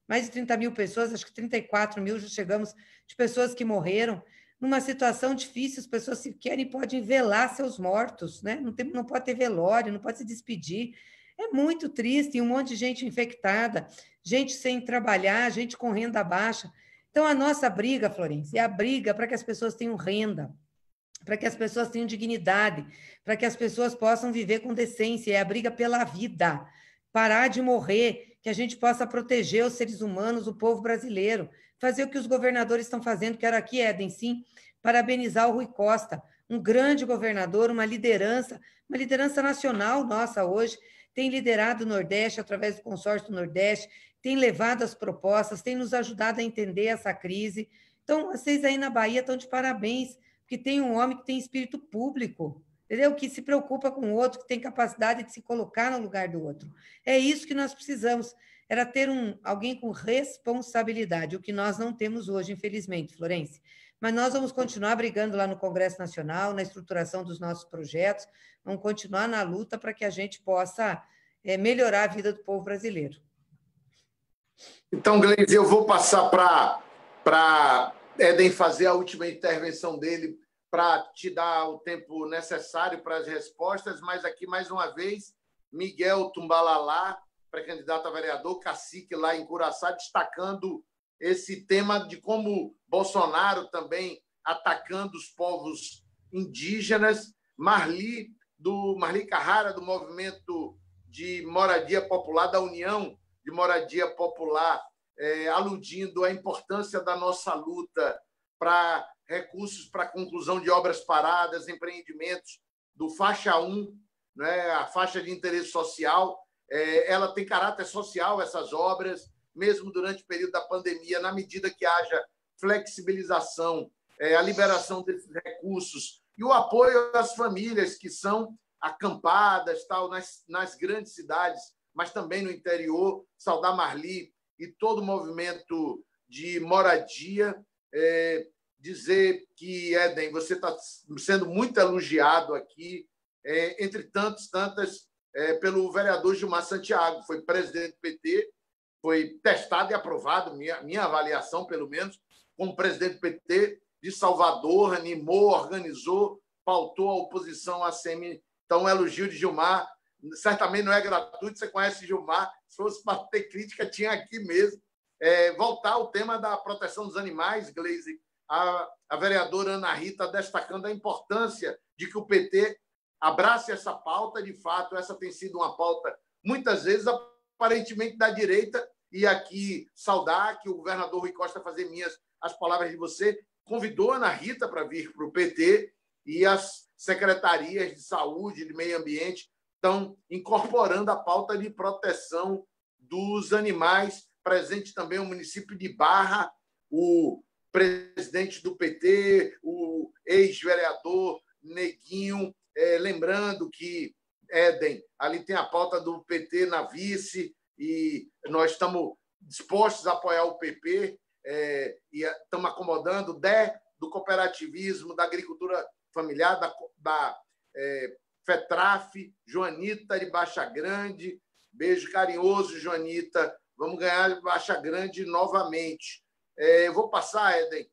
mais de 30 mil pessoas, acho que 34 mil já chegamos, de pessoas que morreram. Numa situação difícil, as pessoas, se querem, podem velar seus mortos, né? Não pode ter velório, não pode se despedir. É muito triste, e um monte de gente infectada, gente sem trabalhar, gente com renda baixa. Então, a nossa briga, Florence, é a briga para que as pessoas tenham renda, para que as pessoas tenham dignidade, para que as pessoas possam viver com decência, é a briga pela vida, parar de morrer, que a gente possa proteger os seres humanos, o povo brasileiro, fazer o que os governadores estão fazendo. Quero aqui, Éden, sim, parabenizar o Rui Costa, um grande governador, uma liderança nacional nossa hoje, tem liderado o Nordeste através do consórcio do Nordeste, tem levado as propostas, tem nos ajudado a entender essa crise. Então, vocês aí na Bahia estão de parabéns, porque tem um homem que tem espírito público, entendeu? Que se preocupa com o outro, que tem capacidade de se colocar no lugar do outro. É isso que nós precisamos, era ter alguém com responsabilidade, o que nós não temos hoje, infelizmente, Florence. Mas nós vamos continuar brigando lá no Congresso Nacional, na estruturação dos nossos projetos, vamos continuar na luta para que a gente possa melhorar a vida do povo brasileiro. Então, Gleise, eu vou passar para Éden fazer a última intervenção dele, para te dar o tempo necessário para as respostas, mas aqui, mais uma vez, Miguel Tumbalalá, pré-candidato a vereador, cacique lá em Curaçá, destacando esse tema de como Bolsonaro também atacando os povos indígenas. Marli Carrara, do Movimento de Moradia Popular, da União de Moradia Popular, aludindo à importância da nossa luta para recursos para a conclusão de obras paradas, empreendimentos do faixa 1, né, a faixa de interesse social. Ela tem caráter social, essas obras, mesmo durante o período da pandemia, na medida que haja flexibilização, a liberação desses recursos e o apoio às famílias que são acampadas nas grandes cidades, mas também no interior. Saudar Marli e todo o movimento de moradia. Dizer que, Éden, você está sendo muito elogiado aqui, entre tantas, pelo vereador Gilmar Santiago. Foi presidente do PT, foi testado e aprovado, minha avaliação, pelo menos, como presidente do PT de Salvador, animou, organizou, pautou a oposição à ACM. Então, o elogio de Gilmar certamente não é gratuito. Você conhece Gilmar, se fosse para ter crítica, tinha aqui mesmo. Voltar ao tema da proteção dos animais, Gleisi, a vereadora Ana Rita destacando a importância de que o PT abrace essa pauta. De fato, essa tem sido uma pauta, muitas vezes, aparentemente da direita, e aqui saudar que o governador Rui Costa, fazer minhas as palavras de você, convidou a Ana Rita para vir para o PT, e as secretarias de saúde, de meio ambiente, estão incorporando a pauta de proteção dos animais. Presente também o município de Barra, o presidente do PT, o ex-vereador Neguinho, lembrando que, Éden, ali tem a pauta do PT na vice, e nós estamos dispostos a apoiar o PP, e estamos acomodando do cooperativismo, da agricultura familiar, da FETRAF, Joanita de Baixa Grande. Beijo carinhoso, Joanita. Vamos ganhar Baixa Grande novamente. Eu vou passar, Éden,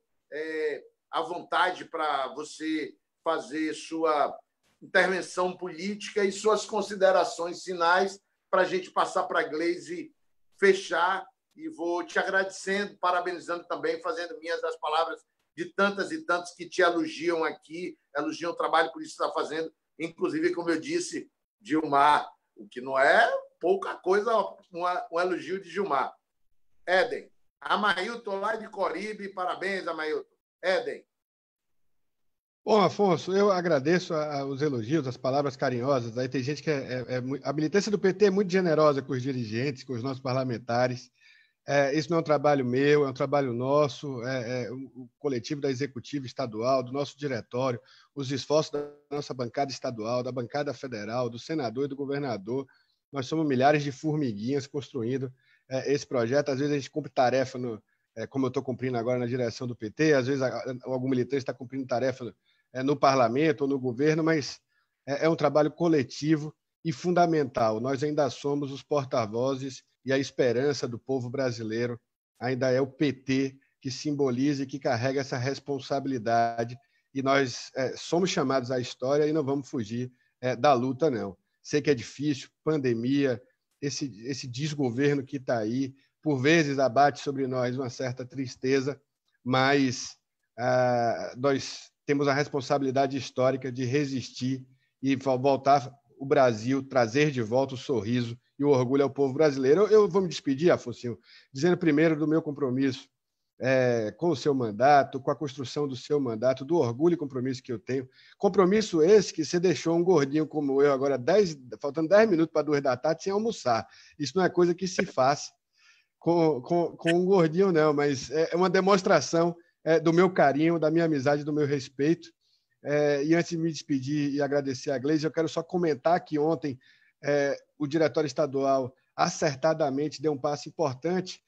à vontade para você fazer sua intervenção política e suas considerações finais, para a gente passar para a Gleisi fechar. E vou te agradecendo, parabenizando também, fazendo minhas as palavras de tantas e tantos que te elogiam aqui, elogiam o trabalho que você está fazendo, inclusive, como eu disse, Gilmar, o que não é pouca coisa, um elogio de Gilmar. Éden, Amailton lá de Coribe, parabéns, Amailton. Éden. Bom, Afonso, eu agradeço os elogios, as palavras carinhosas. Aí tem gente que a militância do PT é muito generosa com os dirigentes, com os nossos parlamentares. Isso não é um trabalho meu, é um trabalho nosso, o coletivo da Executiva Estadual, do nosso diretório, os esforços da nossa bancada estadual, da bancada federal, do senador e do governador. Nós somos milhares de formiguinhas construindo esse projeto. Às vezes a gente cumpre tarefa, como eu estou cumprindo agora na direção do PT, às vezes algum militante está cumprindo tarefa no parlamento ou no governo, mas é um trabalho coletivo e fundamental. Nós ainda somos os porta-vozes e a esperança do povo brasileiro. Ainda é o PT que simboliza e que carrega essa responsabilidade, e nós somos chamados à história e não vamos fugir da luta, não. Sei que é difícil, pandemia, esse desgoverno que está aí, por vezes abate sobre nós uma certa tristeza, mas nós temos a responsabilidade histórica de resistir e voltar o Brasil, trazer de volta o sorriso e o orgulho ao povo brasileiro. Eu vou me despedir, Afonso, dizendo primeiro do meu compromisso com o seu mandato, com a construção do seu mandato, do orgulho e compromisso que eu tenho. Compromisso esse que você deixou um gordinho como eu agora, faltando 10 minutos para 2 da tarde, sem almoçar. Isso não é coisa que se faz com um gordinho, não, mas é uma demonstração do meu carinho, da minha amizade, do meu respeito. E antes de me despedir e agradecer a Gleisi, eu quero só comentar que ontem o Diretório Estadual acertadamente deu um passo importante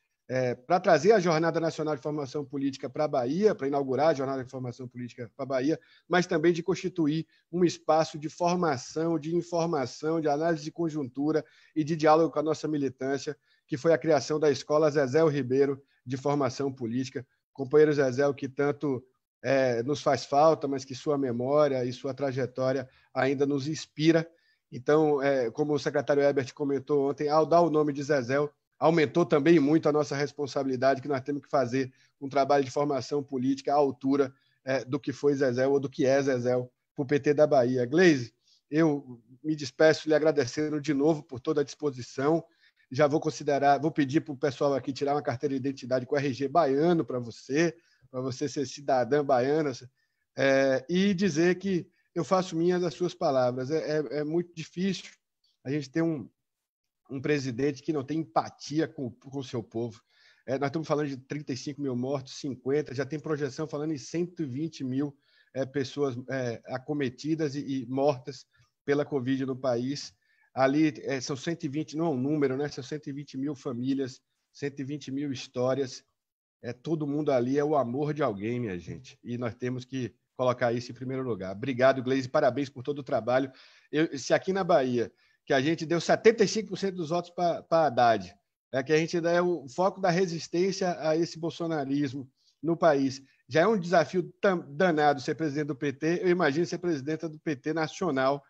para trazer a Jornada Nacional de Formação Política para a Bahia, para inaugurar a Jornada de Formação Política para a Bahia, mas também de constituir um espaço de formação, de informação, de análise de conjuntura e de diálogo com a nossa militância, que foi a criação da Escola Zezéu Ribeiro de Formação Política. Companheiro Zezéu, que tanto nos faz falta, mas que sua memória e sua trajetória ainda nos inspira. Então, como o secretário Herbert comentou ontem, ao dar o nome de Zezéu, aumentou também muito a nossa responsabilidade, que nós temos que fazer um trabalho de formação política à altura do que foi Zezéu ou do que é Zezéu para o PT da Bahia. Gleisi, eu me despeço lhe agradecendo de novo por toda a disposição. Já vou pedir para o pessoal aqui tirar uma carteira de identidade com RG baiano para você ser cidadã baiana, e dizer que eu faço minhas as suas palavras. É muito difícil a gente ter um presidente que não tem empatia com o seu povo. Nós estamos falando de 35 mil mortos, 50, já tem projeção falando em 120 mil pessoas acometidas e mortas pela Covid no país. Ali são 120, não é um número, né? São 120 mil famílias, 120 mil histórias. Todo mundo ali é o amor de alguém, minha gente. E nós temos que colocar isso em primeiro lugar. Obrigado, Gleisi, parabéns por todo o trabalho. Se aqui na Bahia, que a gente deu 75% dos votos para Haddad, que a gente é o foco da resistência a esse bolsonarismo no país, já é um desafio danado ser presidente do PT, eu imagino ser presidenta do PT nacional,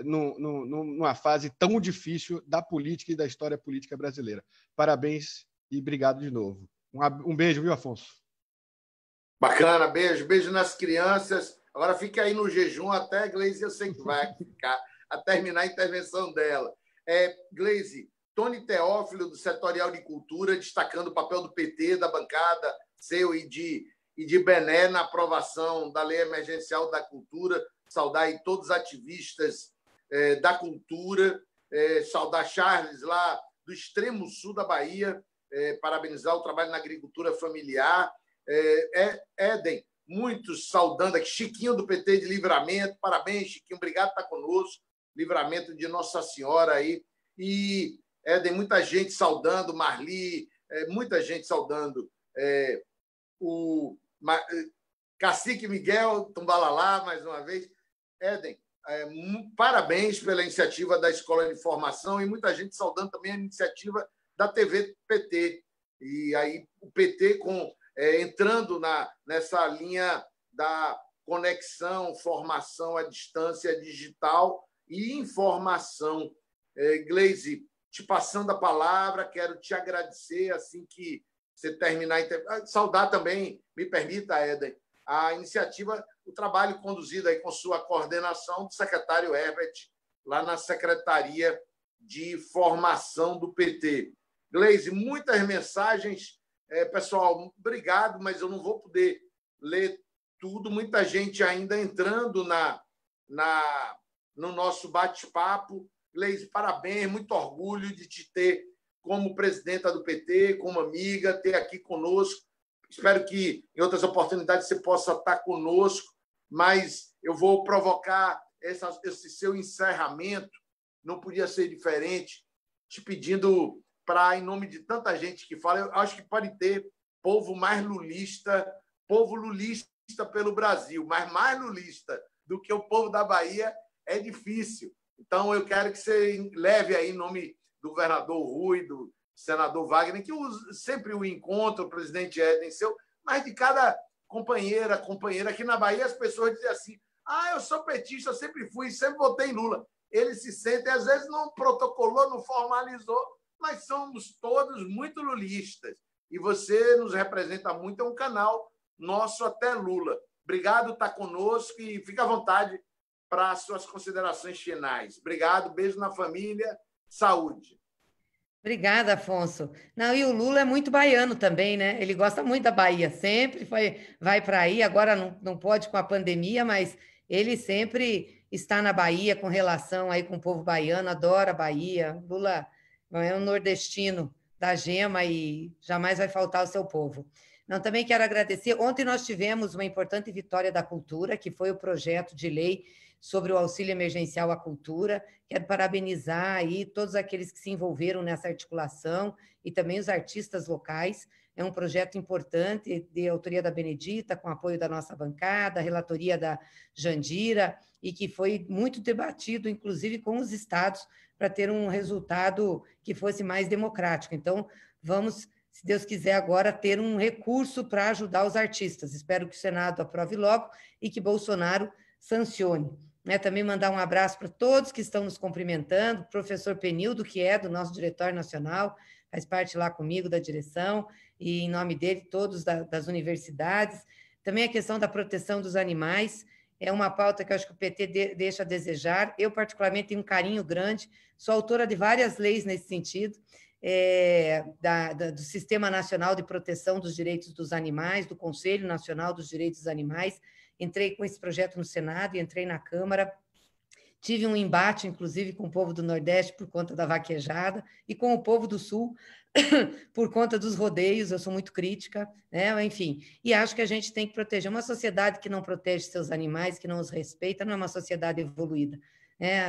numa fase tão difícil da política e da história política brasileira. Parabéns e obrigado de novo. Um beijo, viu, Afonso? Bacana, beijo nas crianças. Agora fique aí no jejum até, Gleisi, eu sei que vai ficar, a terminar a intervenção dela. Gleisi, Tony Teófilo, do Setorial de Cultura, destacando o papel do PT, da bancada, seu e de Bené na aprovação da Lei Emergencial da Cultura, saudar aí todos os ativistas da cultura, saudar Charles, lá do extremo sul da Bahia, parabenizar o trabalho na agricultura familiar. Éden, muitos saudando aqui, Chiquinho do PT de Livramento, parabéns, Chiquinho, obrigado por estar conosco, Livramento de Nossa Senhora aí, e Éden, muita gente saudando, Marli, muita gente saudando, o Cacique Miguel, Tumbalalá, mais uma vez. Éden, parabéns pela iniciativa da Escola de Formação e muita gente saudando também a iniciativa da TV PT. E aí o PT entrando nessa linha da conexão, formação à distância digital e informação. Gleisi, te passando a palavra, quero te agradecer assim que você terminar. Saudar também, me permita, Éden, a iniciativa, o trabalho conduzido aí com sua coordenação do secretário Herbert, lá na Secretaria de Formação do PT. Gleisi, muitas mensagens. Pessoal, obrigado, mas eu não vou poder ler tudo. Muita gente ainda entrando no nosso bate-papo. Gleisi, parabéns, muito orgulho de te ter como presidenta do PT, como amiga, ter aqui conosco. Espero que em outras oportunidades você possa estar conosco, mas eu vou provocar esse seu encerramento, não podia ser diferente, te pedindo para, em nome de tanta gente que fala, eu acho que pode ter povo lulista pelo Brasil, mas mais lulista do que o povo da Bahia é difícil. Então, eu quero que você leve aí em nome do governador Rui, do senador Wagner, que sempre o encontro, o presidente Éden seu, mas de cada companheira. Aqui na Bahia, as pessoas dizem assim, eu sou petista, sempre fui, sempre votei em Lula. Eles se sentem, às vezes não protocolou, não formalizou, mas somos todos muito lulistas. E você nos representa muito, é um canal nosso até Lula. Obrigado por estar conosco e fica à vontade para as suas considerações finais. Obrigado, beijo na família, saúde. Obrigada, Afonso. Não, e o Lula é muito baiano também, né? Ele gosta muito da Bahia, sempre vai para aí, agora não pode com a pandemia, mas ele sempre está na Bahia com relação aí com o povo baiano, adora a Bahia. Lula é um nordestino da gema e jamais vai faltar ao seu povo. Não, também quero agradecer. Ontem nós tivemos uma importante vitória da cultura, que foi o projeto de lei sobre o auxílio emergencial à cultura. Quero parabenizar aí todos aqueles que se envolveram nessa articulação e também os artistas locais. É um projeto importante de autoria da Benedita, com apoio da nossa bancada, relatoria da Jandira, e que foi muito debatido, inclusive com os estados, para ter um resultado que fosse mais democrático. Então, vamos, se Deus quiser, agora ter um recurso para ajudar os artistas. Espero que o Senado aprove logo e que Bolsonaro sancione. né? Também mandar um abraço para todos que estão nos cumprimentando, o professor Penildo, que é do nosso diretório nacional, faz parte lá comigo da direção, e em nome dele, todos das universidades. Também a questão da proteção dos animais, é uma pauta que eu acho que o PT deixa a desejar. Eu, particularmente, tenho um carinho grande, sou autora de várias leis nesse sentido, do Sistema Nacional de Proteção dos Direitos dos Animais, do Conselho Nacional dos Direitos dos Animais. Entrei com esse projeto no Senado e entrei na Câmara. Tive um embate, inclusive, com o povo do Nordeste por conta da vaquejada e com o povo do Sul por conta dos rodeios. Eu sou muito crítica, né? Enfim, e acho que a gente tem que proteger. Uma sociedade que não protege seus animais, que não os respeita, não é uma sociedade evoluída.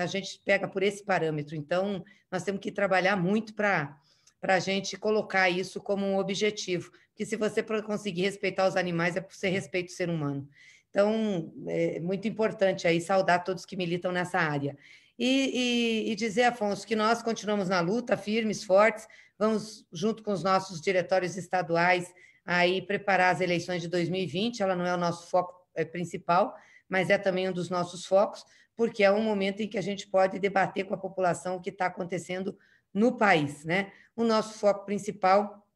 A gente pega por esse parâmetro. Então, nós temos que trabalhar muito para a gente colocar isso como um objetivo. Porque se você conseguir respeitar os animais, é porque você respeita o ser humano. Então, é muito importante aí saudar todos que militam nessa área. E dizer, Afonso, que nós continuamos na luta, firmes, fortes, vamos, junto com os nossos diretórios estaduais, aí preparar as eleições de 2020, ela não é o nosso foco principal, mas é também um dos nossos focos, porque é um momento em que a gente pode debater com a população o que está acontecendo no país, né? O nosso foco principal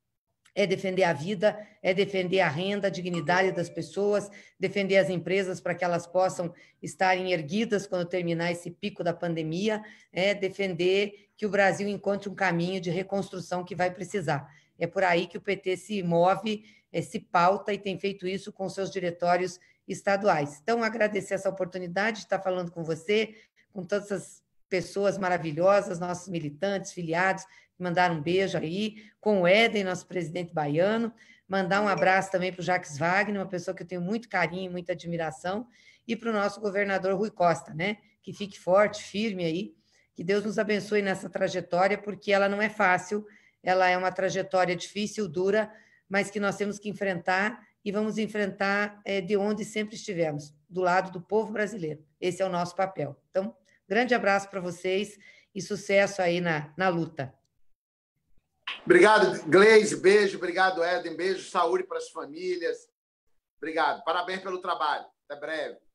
é defender a vida, é defender a renda, a dignidade das pessoas, defender as empresas para que elas possam estarem erguidas quando terminar esse pico da pandemia, é defender que o Brasil encontre um caminho de reconstrução que vai precisar. É por aí que o PT se move, se pauta e tem feito isso com seus diretórios estaduais. Então, agradecer essa oportunidade de estar falando com você, com todas as pessoas maravilhosas, nossos militantes, filiados, mandar um beijo aí, com o Éden, nosso presidente baiano, mandar um abraço também para o Jacques Wagner, uma pessoa que eu tenho muito carinho, muita admiração, e para o nosso governador Rui Costa, né? Que fique forte, firme aí, que Deus nos abençoe nessa trajetória, porque ela não é fácil, ela é uma trajetória difícil, dura, mas que nós temos que enfrentar, e vamos enfrentar de onde sempre estivemos, do lado do povo brasileiro. Esse é o nosso papel. Então, grande abraço para vocês e sucesso aí na luta. Obrigado, Gleise, beijo. Obrigado, Éden, beijo. Saúde para as famílias. Obrigado. Parabéns pelo trabalho. Até breve.